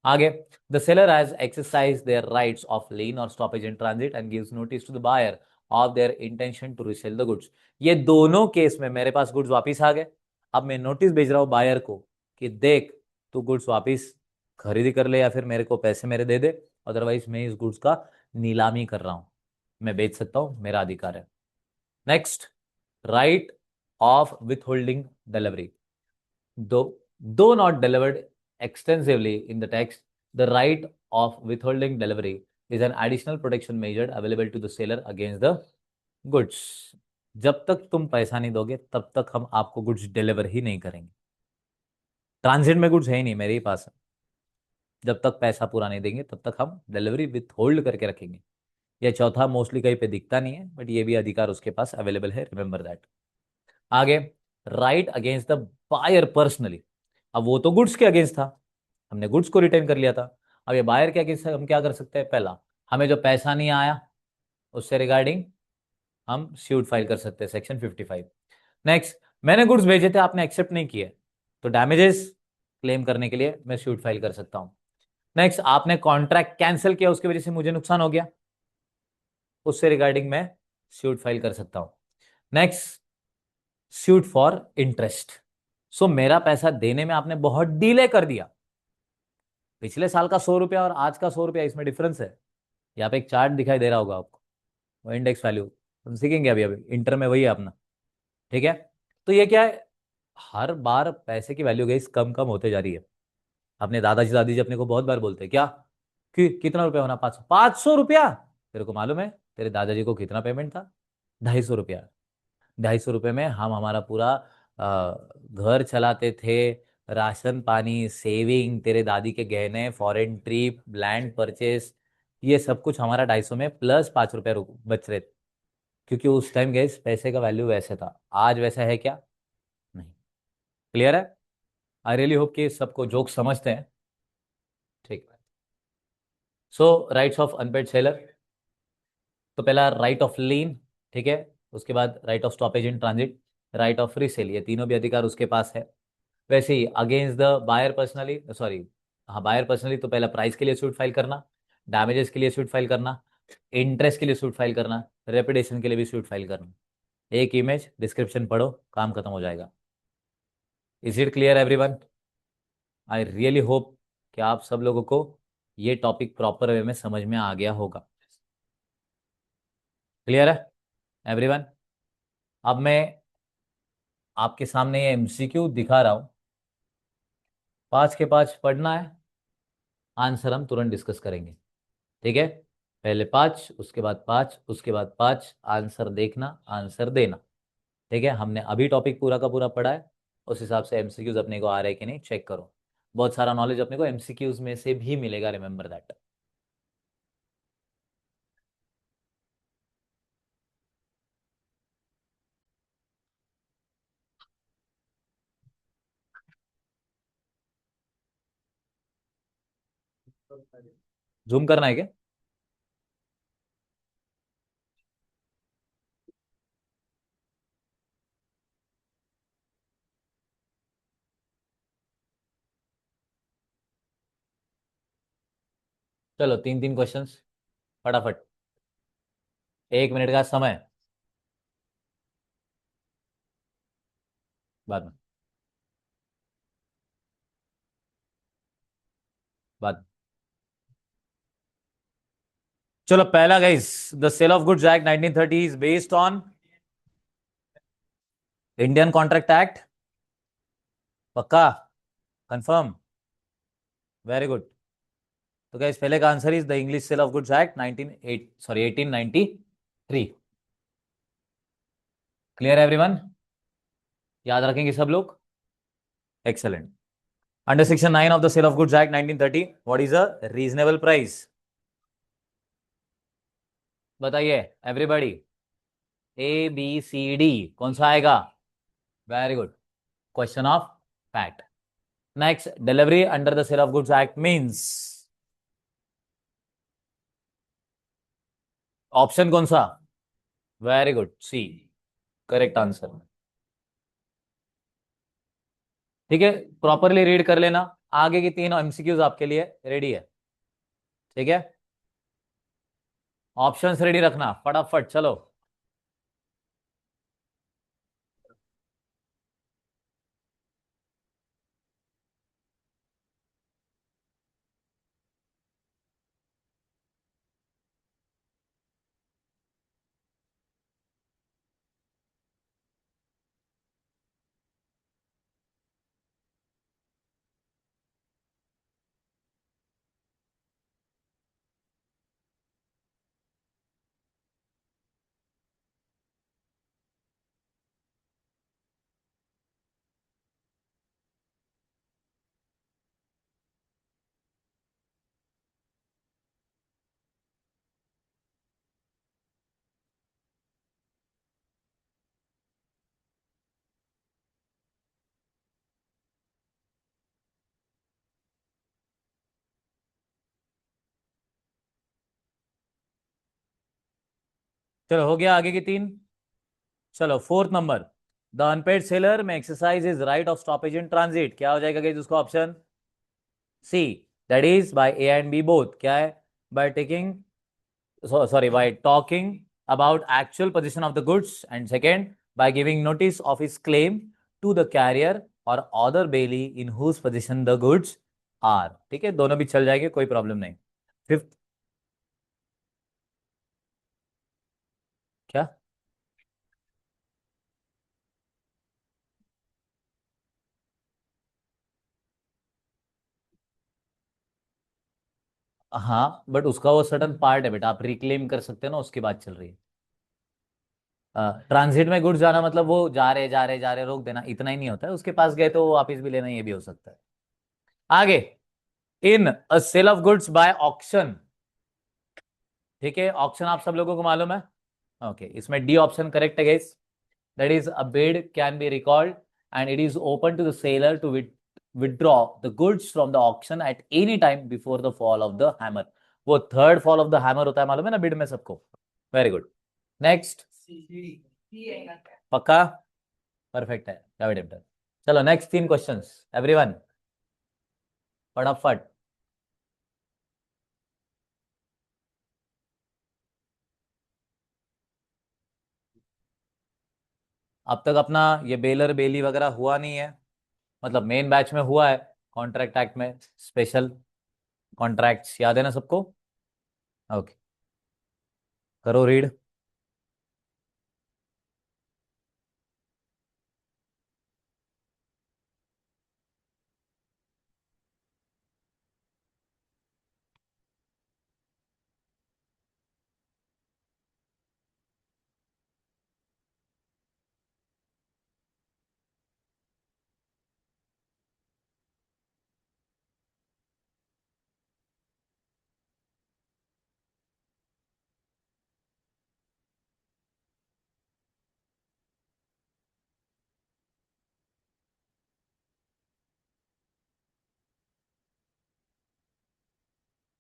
आगे, the seller has exercise their rights of lien or stoppage in transit and gives notice to the buyer of their intention to resell the goods. ये दोनों केस में मेरे पास गुड्स वापस आ गए। अब मैं नोटिस भेज रहा हूं बायर को कि देख, तू गुड्स वापस खरीदी कर ले या फिर मेरे को पैसे मेरे दे दे, अदरवाइज मैं इस गुड्स का नीलामी कर रहा हूं, मैं बेच सकता हूं, मेरा अधिकार है। Next, right of with holding delivery. Though not delivered extensively in the text, the right of withholding delivery is an additional protection measure available to the seller against the goods. जब तक तुम पैसा नहीं दोगे तब तक हम आपको गुड्स डिलीवर ही नहीं करेंगे। ट्रांजिट में गुड्स है ही नहीं मेरे ही पास, जब तक पैसा पूरा नहीं देंगे तब तक हम डिलीवरी विथ होल्ड करके रखेंगे। यह चौथा मोस्टली कहीं पे दिखता नहीं है, बट ये भी अधिकार उसके पास अवेलेबल है, रिमेंबर दैट। आगे, right against the buyer personally. अब वो तो गुड्स के अगेंस्ट था, हमने गुड्स को रिटर्न कर लिया था। अब ये बायर के अगेंस्ट हम क्या कर सकते हैं? पहला, हमें जो पैसा नहीं आया उससे रिगार्डिंग हम स्यूट फाइल कर सकते हैं, सेक्शन 55। नेक्स्ट, मैंने गुड्स भेजे थे, आपने एक्सेप्ट नहीं किए, तो डैमेजेस क्लेम करने के लिए मैं स्यूट फाइल कर सकता हूं। नेक्स्ट, आपने कॉन्ट्रैक्ट कैंसिल किया, उसकी वजह से मुझे नुकसान हो गया, उससे रिगार्डिंग मैं स्यूट फाइल कर सकता हूं। Next, suit for interest. So मेरा पैसा देने में आपने बहुत डिले कर दिया। पिछले साल का 100 रुपया और आज का 100 रुपया, इसमें डिफरेंस है। यहाँ पे एक चार्ट दिखाई दे रहा होगा आपको, वो इंडेक्स वैल्यू हम सीखेंगे अभी अभी, इंटर में वही है अपना। ठीक है। तो ये क्या है, हर बार पैसे की वैल्यू गई कम कम होते जा रही है। अपने दादाजी दादी जी अपने को बहुत बार बोलते हैं क्या, कि कितना रुपया होना, 500, 500 रुपया। तेरे को मालूम है तेरे दादाजी को कितना पेमेंट था? 250 रुपया। 250 रुपये में हम हमारा पूरा घर चलाते थे, राशन पानी, सेविंग, तेरे दादी के गहने, फॉरेन ट्रिप, लैंड परचेस, ये सब कुछ हमारा 250 में प्लस 5 रुपये बच रहे थे। क्योंकि उस टाइम गैस पैसे का वैल्यू वैसे था, आज वैसा है क्या? नहीं। क्लियर है? आई रियली होप कि सबको जोक समझते हैं। ठीक है। So rights of unpaid seller, तो पहला राइट ऑफ लीन, ठीक है, उसके बाद right of stoppage in transit, right of resale, ये तीनों भी अधिकार उसके पास है। वैसे ही against the buyer personally, sorry, हाँ बायर पर्सनली, तो पहला प्राइस के लिए सूट फाइल करना, डैमेजेस के लिए सूट फाइल करना, इंटरेस्ट के लिए सूट फाइल करना, रेपुटेशन के लिए भी सूट फाइल करना। एक इमेज डिस्क्रिप्शन पढ़ो, काम खत्म हो जाएगा। Is it clear everyone? I really hope कि आप सब लोगों को ये टॉपिक प्रॉपर वे में समझ में आ गया होगा। क्लियर है एवरीवन? अब मैं आपके सामने ये एमसीक्यू दिखा रहा हूं, 5 के 5 पढ़ना है, आंसर हम तुरंत डिस्कस करेंगे। ठीक है, पहले 5, उसके बाद 5, उसके बाद 5, आंसर देखना, आंसर देना। ठीक है, हमने अभी टॉपिक पूरा का पूरा पढ़ा है, उस हिसाब से एमसीक्यूज अपने को आ रहे हैं कि नहीं चेक करो। बहुत सारा नॉलेज अपने को एमसीक्यूज में से भी मिलेगा, रिमेंबर दैट। जूम करना है क्या? चलो 3 3 क्वेश्चंस फटाफट, 1 मिनट का समय, बाद में, बाद में। चलो पहला guys, the sale of goods act 1930 is based on Indian contract act. पक्का? कंफर्म? Very good. तो गाइस पहले का answer is the English sale of goods act 1893। Clear everyone? याद रखेंगे सब लोग? Excellent. Under section 9 of the sale of goods act 1930, what is a reasonable price? बताइए everybody. A B C D, कौन सा आएगा? Very good, question of fact. Next, delivery under the sale of goods act means? Option कौन सा? Very good, C, correct answer. ठीक है, properly read कर लेना। आगे की तीन एमसीक्यूज आपके लिए रेडी है। ठीक है, ऑप्शंस रेडी रखना फटाफट, चलो। चलो हो गया आगे की तीन। चलो fourth number, the unpaid seller may exercise his right of stoppage in transit, क्या हो जाएगा गाइस उसका option? C, that is by A and B both. क्या है? By taking, sorry, by talking about actual position of the goods, and second by giving notice of his claim to the carrier or other bailey in whose position the goods are। ठीक है, दोनों भी चल जाएंगे, कोई problem नहीं। Fifth, क्या? हाँ बट उसका वो सडन पार्ट है बेटा, आप रिक्लेम कर सकते हो ना, उसकी बात चल रही है। ट्रांजिट में गुड्स जाना मतलब वो जा रहे रोक देना, इतना ही नहीं होता है, उसके पास गए तो वो वापस भी लेना, ये भी हो सकता है। आगे, in a sale of goods by auction. ठीक है, ऑक्शन आप सब लोगों को मालूम है। ओके, इसमें डी ऑप्शन करेक्ट है guys. That is a bid can be recalled and it is open to the seller to withdraw the goods from the auction at any time before the fall of the hammer। वो third fall of the hammer होता है, मालूम है ना bid में सबको। Very good. Next, पक्का? Perfect है, एविडेंट। चलो नेक्स्ट तीन क्वेश्चंस एवरीवन, फटाफट। अब तक अपना ये बेलर बेली वगैरह हुआ नहीं है, मतलब मेन बैच में हुआ है, कॉन्ट्रैक्ट एक्ट में स्पेशल कॉन्ट्रैक्ट्स याद है ना सबको? ओके, करो रीड।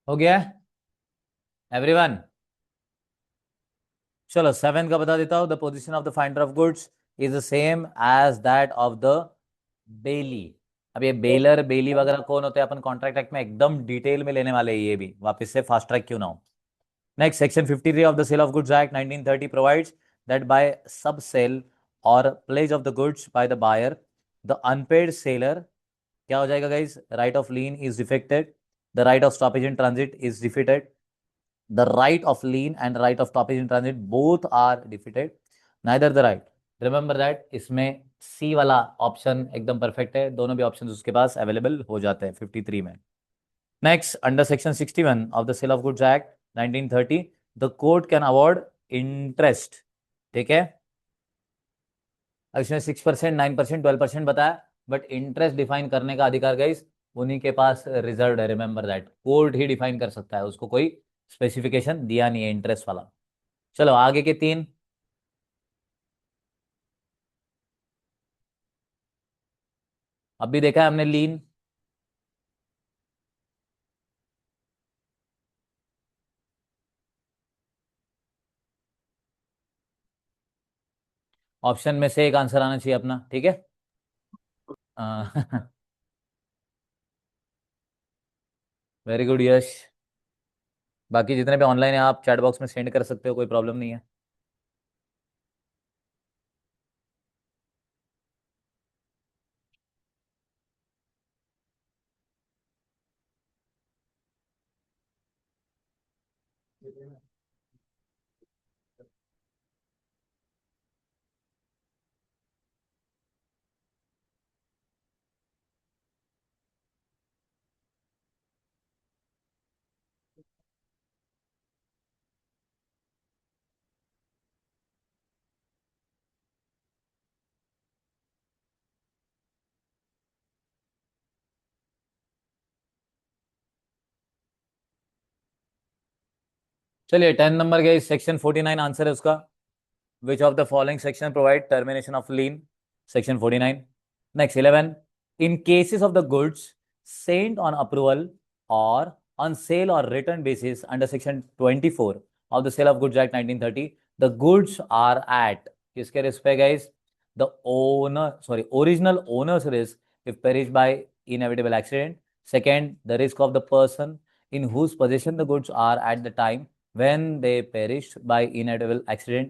हो गया एवरीवन? चलो सेवन का बता देता हूं, the position of the finder of goods is the same as that of the bailee. अब ये बेलर बेली वगैरह कौन होते हैं अपन कॉन्ट्रैक्ट एक्ट में एकदम डिटेल में लेने वाले हैं, ये भी वापस से फास्ट ट्रैक क्यों ना हो। Next, section 53 of the Sale of Goods Act 1930 provides that by sub-sale or pledge of the goods by the buyer, the unpaid seller, क्या हो जाएगा guys? Right of lien is defected, the right of stoppage in transit is defeated, The right of lien and right of stoppage in transit both are defeated. Neither the right. Remember that इसमें सी वाला option एकदम perfect है, दोनों भी options उसके पास available हो जाते हैं 53 में. Next, under section 61 of the sale of goods act 1930 the court can award interest. ठीक है, अब इसमें 6%, 9%, 12% बताया, बट इंटरेस्ट डिफाइन करने का अधिकार गाइस उन्हीं के पास रिजर्व है. Remember that, court he define कर सकता है, उसको कोई स्पेसिफिकेशन दिया नहीं है इंटरेस्ट वाला. चलो आगे के तीन. अभी देखा है हमने लीन. ऑप्शन में से एक आंसर आना चाहिए अपना. ठीक है. वेरी गुड यश. बाकी जितने भी ऑनलाइन है आप चैट बॉक्स में सेंड कर सकते हो, कोई प्रॉब्लम नहीं है. चलिए 10 नंबर के सेक्शन 49 आंसर है उसका. Which of the following section provide termination of lean. Section 49. Next 11. In cases of the goods sent on approval और on sale or return basis under section 24 of the sale of goods act 1930 the goods are at किसके risk पे guys? The owner, sorry, original owner's risk if perished by inevitable accident. Second, the risk of the person in whose possession the goods are at the time when they perished by inevitable accident.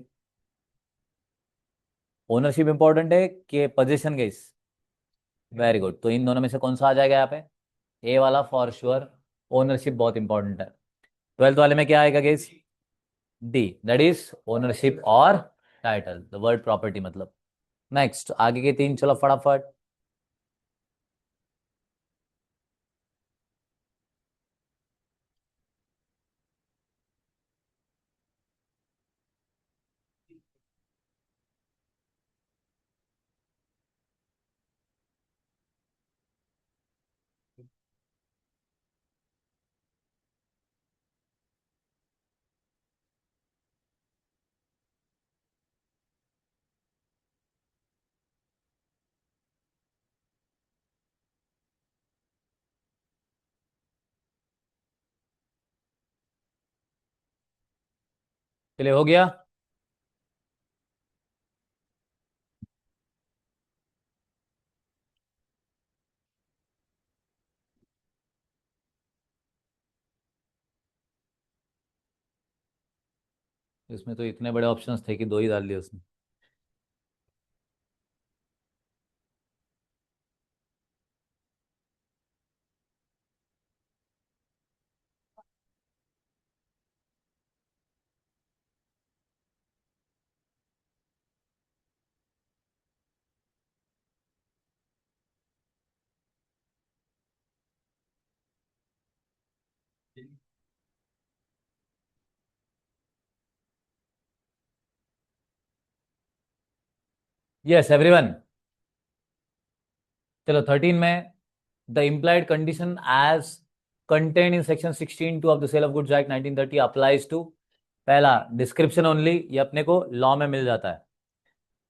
Ownership important है कि position guys? Very good. तो इन दोनों में से कौन सा आ जाएगा यहाँ पे? ए वाला फॉर श्योर. ओनरशिप बहुत इंपॉर्टेंट है. 12th वाले में क्या आएगा guys? D, that is ownership और टाइटल, द वर्ड प्रॉपर्टी मतलब. नेक्स्ट आगे के तीन चलो फटाफट. चलिए हो गया. इसमें तो इतने बड़े ऑप्शंस थे कि दो ही डाल दिए उसने. Yes everyone. चलो 13 में the implied condition as contain in section 16(2) of the sale of goods act 1930 applies to. पहला डिस्क्रिप्शन ओनली, ये अपने को लॉ में मिल जाता है.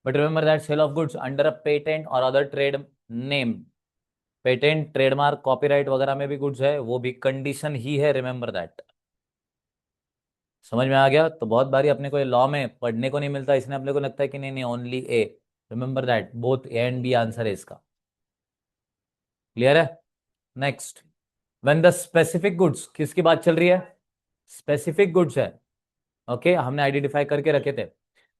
But remember that sale of goods under a patent or other trade name, patent trademark copyright वगैरह में भी गुड्स है, वो भी कंडीशन ही है. Remember that. समझ में आ गया? तो बहुत बारी अपने को ये लॉ में पढ़ने को नहीं मिलता, इसने अपने को लगता है कि नहीं नहीं only A. Remember that both A and B answer है इसका. क्लियर है? Next, when the specific goods, किसकी बात चल रही है? स्पेसिफिक गुड्स है. ओके हमने आइडेंटिफाई करके रखे थे.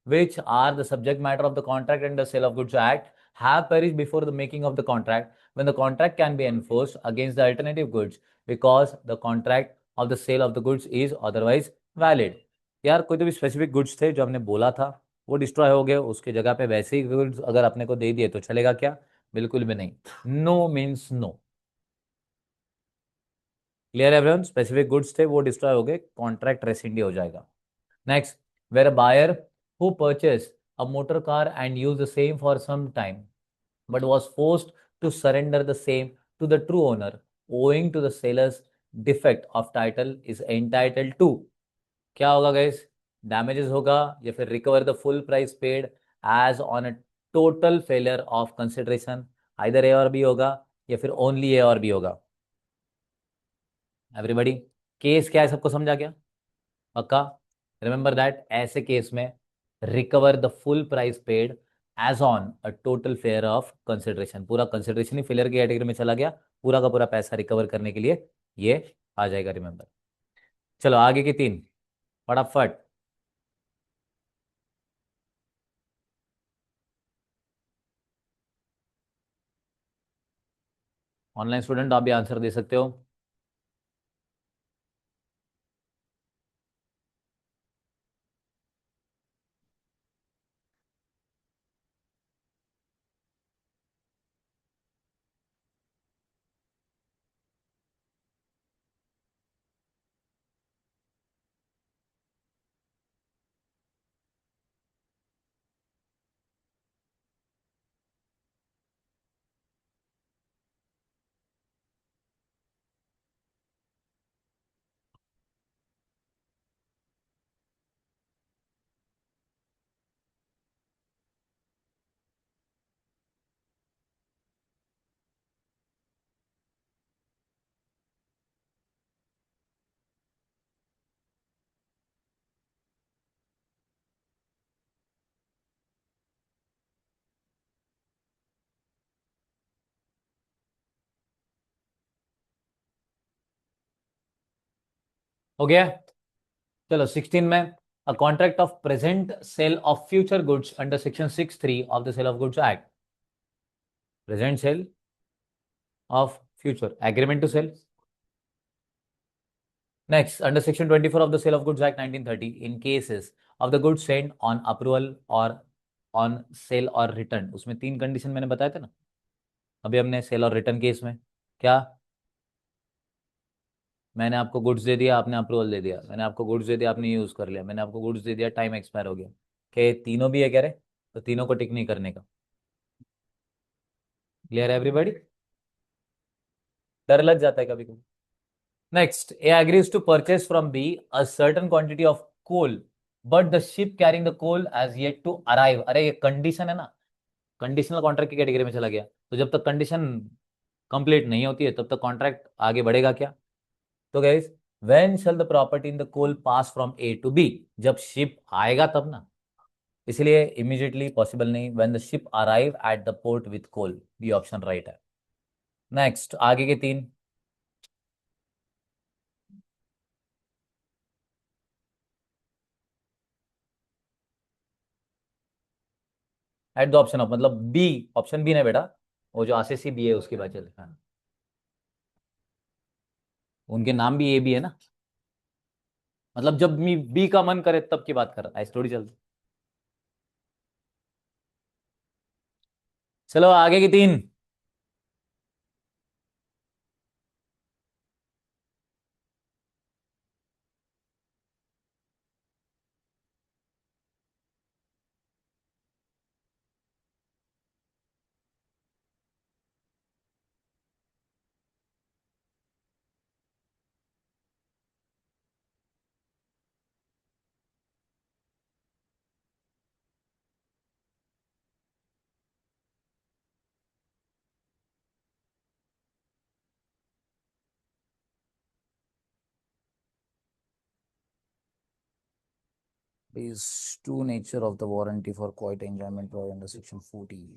which are the subject matter of the contract and the sale of goods act have perished before the making of the contract when the contract can be enforced against the alternative goods because the contract of the sale of the goods is otherwise valid. यार कोई तो भी specific goods थे जो हमने बोला था, वो डिस्ट्रॉय हो गए, उसके जगह पे वैसे ही गुड्स अगर अपने को दे दिए तो चलेगा क्या? बिल्कुल भी नहीं। No means no. Clear everyone? Specific goods थे वो डिस्ट्रॉय हो गए, कॉन्ट्रैक्ट रेसिंडी हो जाएगा। Next, where a buyer who purchase a motor car and use the same for some time but was forced to surrender the same to the true owner owing to the seller's defect of title is entitled to। क्या होगा guys? Damages होगा या फिर recover the full price paid as on a total failure of consideration. Either A or B होगा या फिर only A or B होगा। Everybody, case क्या है सबको समझा क्या? पक्का? रिमेंबर दैट ऐसे केस में recover the full price paid as on a total fair of consideration, पूरा कंसिडरेशन ही फेलियर की कैटेगरी में चला गया, पूरा का पूरा पैसा रिकवर करने के लिए ये आ जाएगा। रिमेंबर। चलो आगे की तीन फटाफट। ऑनलाइन स्टूडेंट आप भी आंसर दे सकते हो। हो गया? चलो 16 में, a contract of present sale of future goods under section 6(3) of the sale of goods act. Present sale of future, agreement to sale. Next, under Section 24 of the Sale of Goods Act 1930, in cases of the goods sent on approval or on sale or return, उसमें तीन condition मैंने बताया था ना अभी हमने cell और return case में। क्या? मैंने आपको गुड्स दे दिया, आपने अप्रूवल दे दिया, मैंने आपको गुड्स दे दिया, आपने यूज कर लिया, मैंने आपको गुड्स दे दिया, टाइम एक्सपायर हो गया। क्या ये तीनों भी है कह रहे? तो तीनों को टिक नहीं करने का। क्लियर है एवरीबॉडी? डर लग जाता है कभी कभी। Next, A agrees to purchase from B a certain quantity of coal, but the ship carrying the coal has yet to arrive। अरे ये कंडीशन है ना, कंडीशनल कॉन्ट्रैक्ट की कैटेगरी में चला गया। तो जब तक कंडीशन कंप्लीट नहीं होती है तब तक कॉन्ट्रैक्ट आगे बढ़ेगा क्या? तो guys, when shall the property in the coal pass from A to B, जब शिप आएगा तब ना, इसलिए इमीडिएटली पॉसिबल नहीं। When the ship arrive at the port with coal, B option right है। नेक्स्ट, आगे के तीन। एट द ऑप्शन ऑफ मतलब बी, ऑप्शन बी ना बेटा, वो जो आरसीसी बी है उसके बाद चले। हाँ, उनके नाम भी ए बी है ना, मतलब जब मी बी का मन करे तब की बात कर रहा था, ऐसे थोड़ी चलती। चलो आगे की तीन। Is true nature of the warranty for quiet enjoyment provided under section 40।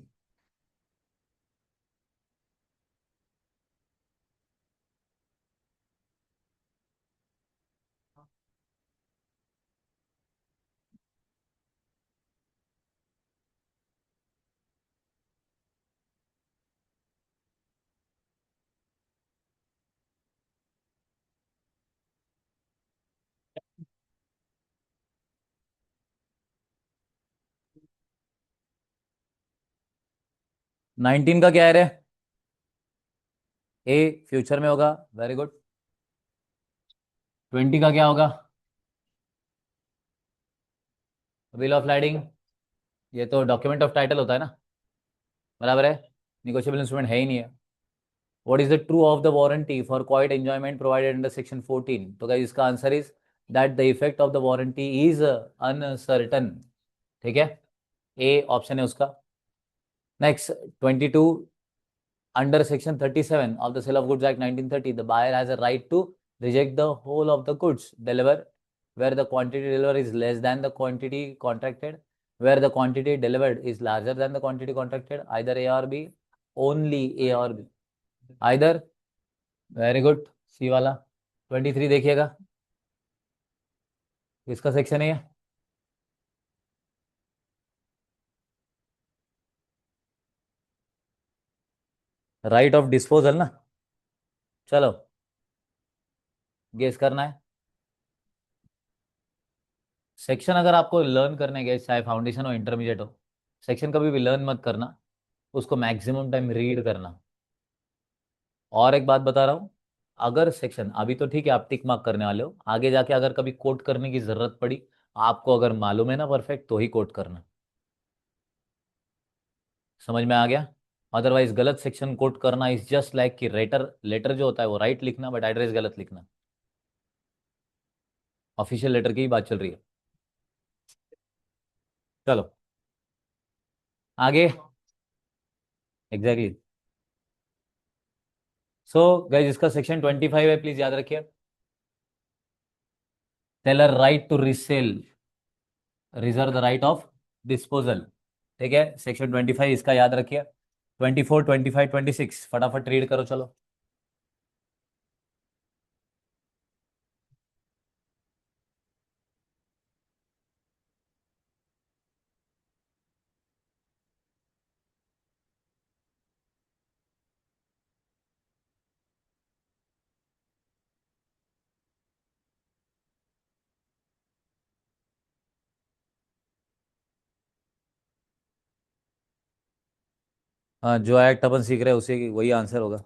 19 का क्या है रे? ए फ्यूचर में होगा, वेरी गुड। 20 का क्या होगा? बिल ऑफ लाइडिंग, ये तो डॉक्यूमेंट ऑफ टाइटल होता है ना, बराबर है, निगोशिएबल इंस्ट्रूमेंट है ही नहीं है। What is the true of the warranty for quite enjoyment provided under section 14? तो गाइस इसका answer is that the effect of the warranty is uncertain. ठीक है, ए ऑप्शन है उसका। Next 22, under section 37 of the Sale of Goods Act 1930, the buyer has a right to reject the whole of the goods delivered where the quantity delivered is less than the quantity contracted, where the quantity delivered is larger than the quantity contracted, either A or B, only A or B, either। Very good, C वाला। 23 देखिएगा, किसका section है ये? Right of disposal ना। चलो guess करना है। Section अगर आपको लर्न करने गए, चाहे फाउंडेशन हो इंटरमीडिएट हो, सेक्शन कभी भी लर्न मत करना, उसको मैक्सिमम टाइम रीड करना। और एक बात बता रहा हूँ, अगर सेक्शन अभी तो ठीक है आप टिक मार्क करने वाले हो, आगे जाके अगर कभी कोट करने की जरूरत पड़ी, आपको अगर मालूम है ना परफेक्ट, तो ही कोट करना। समझ में आ गया? अदरवाइज गलत सेक्शन कोट करना इज जस्ट लाइक कि लेटर लेटर जो होता है वो राइट लिखना बट एड्रेस गलत लिखना। ऑफिशियल लेटर की ही बात चल रही है। चलो आगे। एग्जैक्टली। सो गाइज इसका सेक्शन 25 है, प्लीज याद रखिए। Seller right to resale, reserve the right of disposal. ठीक है, सेक्शन 25 इसका याद रखिए। 24, 25, 26 फटाफट रीड करो चलो। हाँ, जो एक्ट अपन सीख रहे हैं उसी वही आंसर होगा।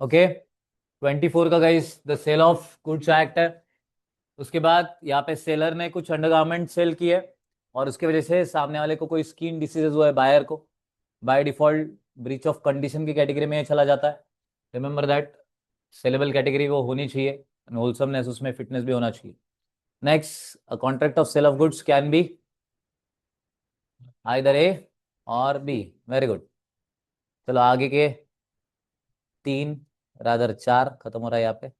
ओके, 24 का guys the sale of goods act है। उसके बाद यहाँ पे सेलर ने कुछ अंडरगारमेंट सेल किए और उसकी वजह से सामने वाले को कोई स्किन डिसीजेज हुआ है, बायर को, by default breach of condition की कैटेगरी में ये चला जाता है। रिमेंबर दैट, सेलेबल कैटेगरी वो होनी चाहिए, होलसमनेस उसमें फिटनेस भी होना चाहिए। Next, a contract of sale of goods can be either A or B. Very good. चलो आगे के 3, रादर 4 खत्म हो रहा है यहाँ पे।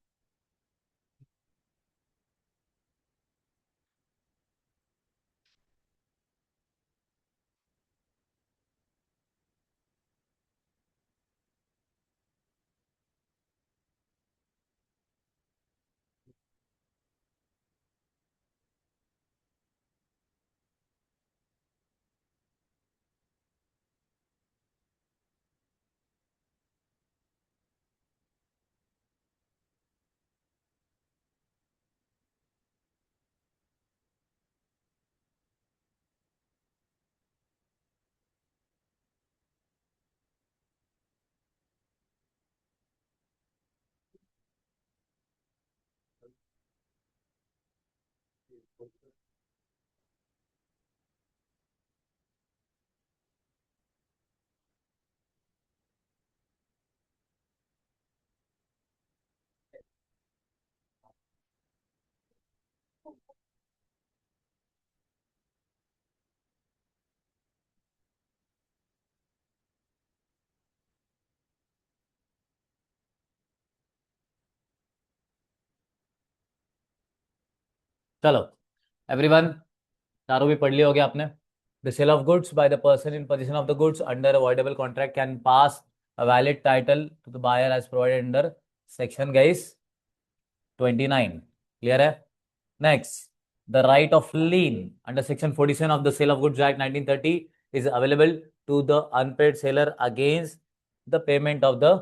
चलो एवरीवन, चारों भी पढ़ लिया हो गया आपने। The sale of goods by the person in possession of the goods under avoidable contract can pass a valid title to the buyer as provided under section guys 29। Clear है? Next, the right of lien under section 47 of the sale of goods act 1930 is available to the unpaid seller against the payment of the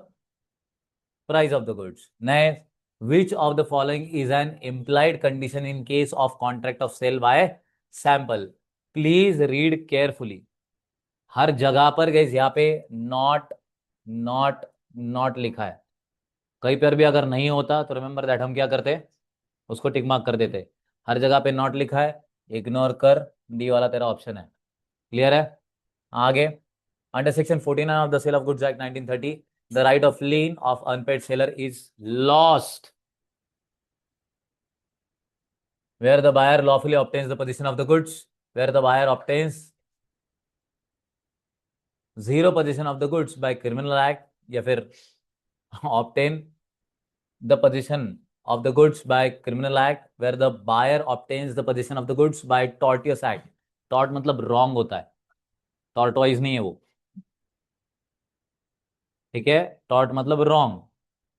price of the goods. Next, which of the following is an implied condition in case of contract of sale by sample? Please read carefully. हर जगह पर गई यहाँ पे not not not लिखा है। कहीं पर भी अगर नहीं होता तो रिमेंबर दैट हम क्या करते, उसको टिक मार्क कर देते। हर जगह पे नॉट लिखा है, इग्नोर कर, डी वाला तेरा ऑप्शन है। क्लियर है? आगे, under section 49 of the sale of goods act 1930 the right of lien of unpaid seller is lost where the buyer lawfully obtains the possession of the goods, where the buyer obtains zero possession of the goods by criminal act, या फिर obtain the possession of the goods by criminal act, where the buyer obtains the possession of the goods by tortious act. tort मतलब wrong होता है, tortoise नहीं है वो, ठीक है? टॉर्ट मतलब रॉन्ग।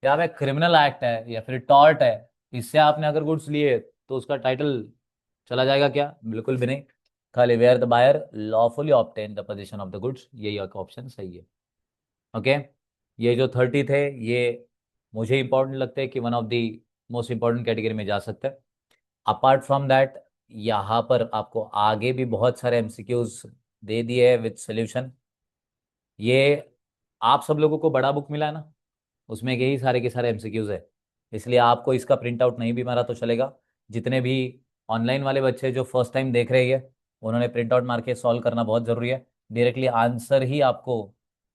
या फिर क्रिमिनल एक्ट है या फिर टॉर्ट है, इससे आपने अगर गुड्स लिए तो उसका टाइटल चला जाएगा क्या? बिल्कुल भी नहीं। खाली where the buyer lawfully obtain the position of the goods, यही ऑप्शन सही है। ओके, ये जो 30 थे ये मुझे इंपॉर्टेंट लगते हैं कि one of the most important category में जा सकते हैं। अपार्ट फ्रॉम दैट यहाँ पर आपको आगे भी बहुत सारे एमसीक्यूज दे दिए हैं विद सोल्यूशन। ये आप सब लोगों को बड़ा बुक मिला है ना, उसमें यही सारे के सारे एमसीक्यूज है, इसलिए आपको इसका प्रिंट आउट नहीं भी मारा तो चलेगा। जितने भी ऑनलाइन वाले बच्चे जो फर्स्ट टाइम देख रहे हैं उन्होंने प्रिंट आउट मार के सॉल्व करना बहुत ज़रूरी है। डायरेक्टली आंसर ही आपको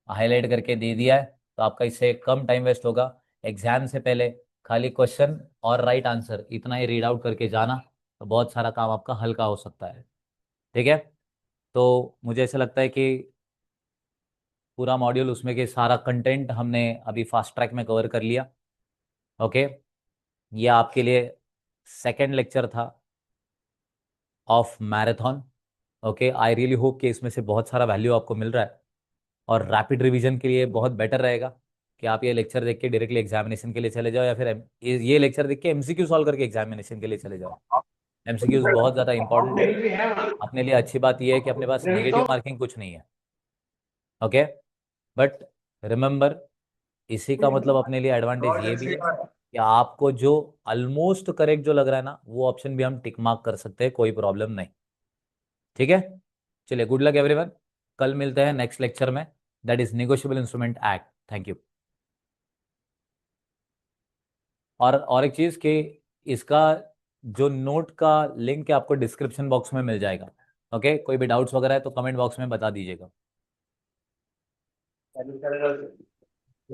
हाईलाइट करके दे दिया है तो आपका इससे कम टाइम वेस्ट होगा। एग्जाम से पहले खाली क्वेश्चन और राइट आंसर इतना ही रीड आउट करके जाना तो बहुत सारा काम आपका हल्का हो सकता है। ठीक है, तो मुझे ऐसा लगता है कि पूरा मॉड्यूल उसमें के सारा कंटेंट हमने अभी फास्ट ट्रैक में कवर कर लिया। ओके, ये आपके लिए सेकंड लेक्चर था of marathon. Okay, I really hope कि इसमें से बहुत सारा वैल्यू आपको मिल रहा है और रैपिड रिवीजन के लिए बहुत बेटर रहेगा कि आप ये लेक्चर देख के डायरेक्टली एग्जामिनेशन के लिए चले जाओ, या फिर ये लेक्चर देख के एमसीक्यू सॉल्व करके एग्जामिनेशन के लिए चले जाओ। एमसीक्यूज बहुत ज़्यादा इंपॉर्टेंट है अपने लिए। अच्छी बात यह है कि अपने पास नेगेटिव मार्किंग कुछ नहीं है। ओके, बट रिमेंबर इसी का मतलब अपने लिए एडवांटेज ये भी है कि आपको जो ऑलमोस्ट करेक्ट जो लग रहा है ना वो ऑप्शन भी हम टिक मार्क कर सकते हैं, कोई प्रॉब्लम नहीं। ठीक है, चलिए, गुड लक एवरीवन। कल मिलते हैं नेक्स्ट लेक्चर में, that is negotiable instrument act. Thank you. और एक चीज कि इसका जो नोट का लिंक है आपको डिस्क्रिप्शन बॉक्स में मिल जाएगा। ओके, कोई भी डाउट्स वगैरह है तो कमेंट बॉक्स में बता दीजिएगा।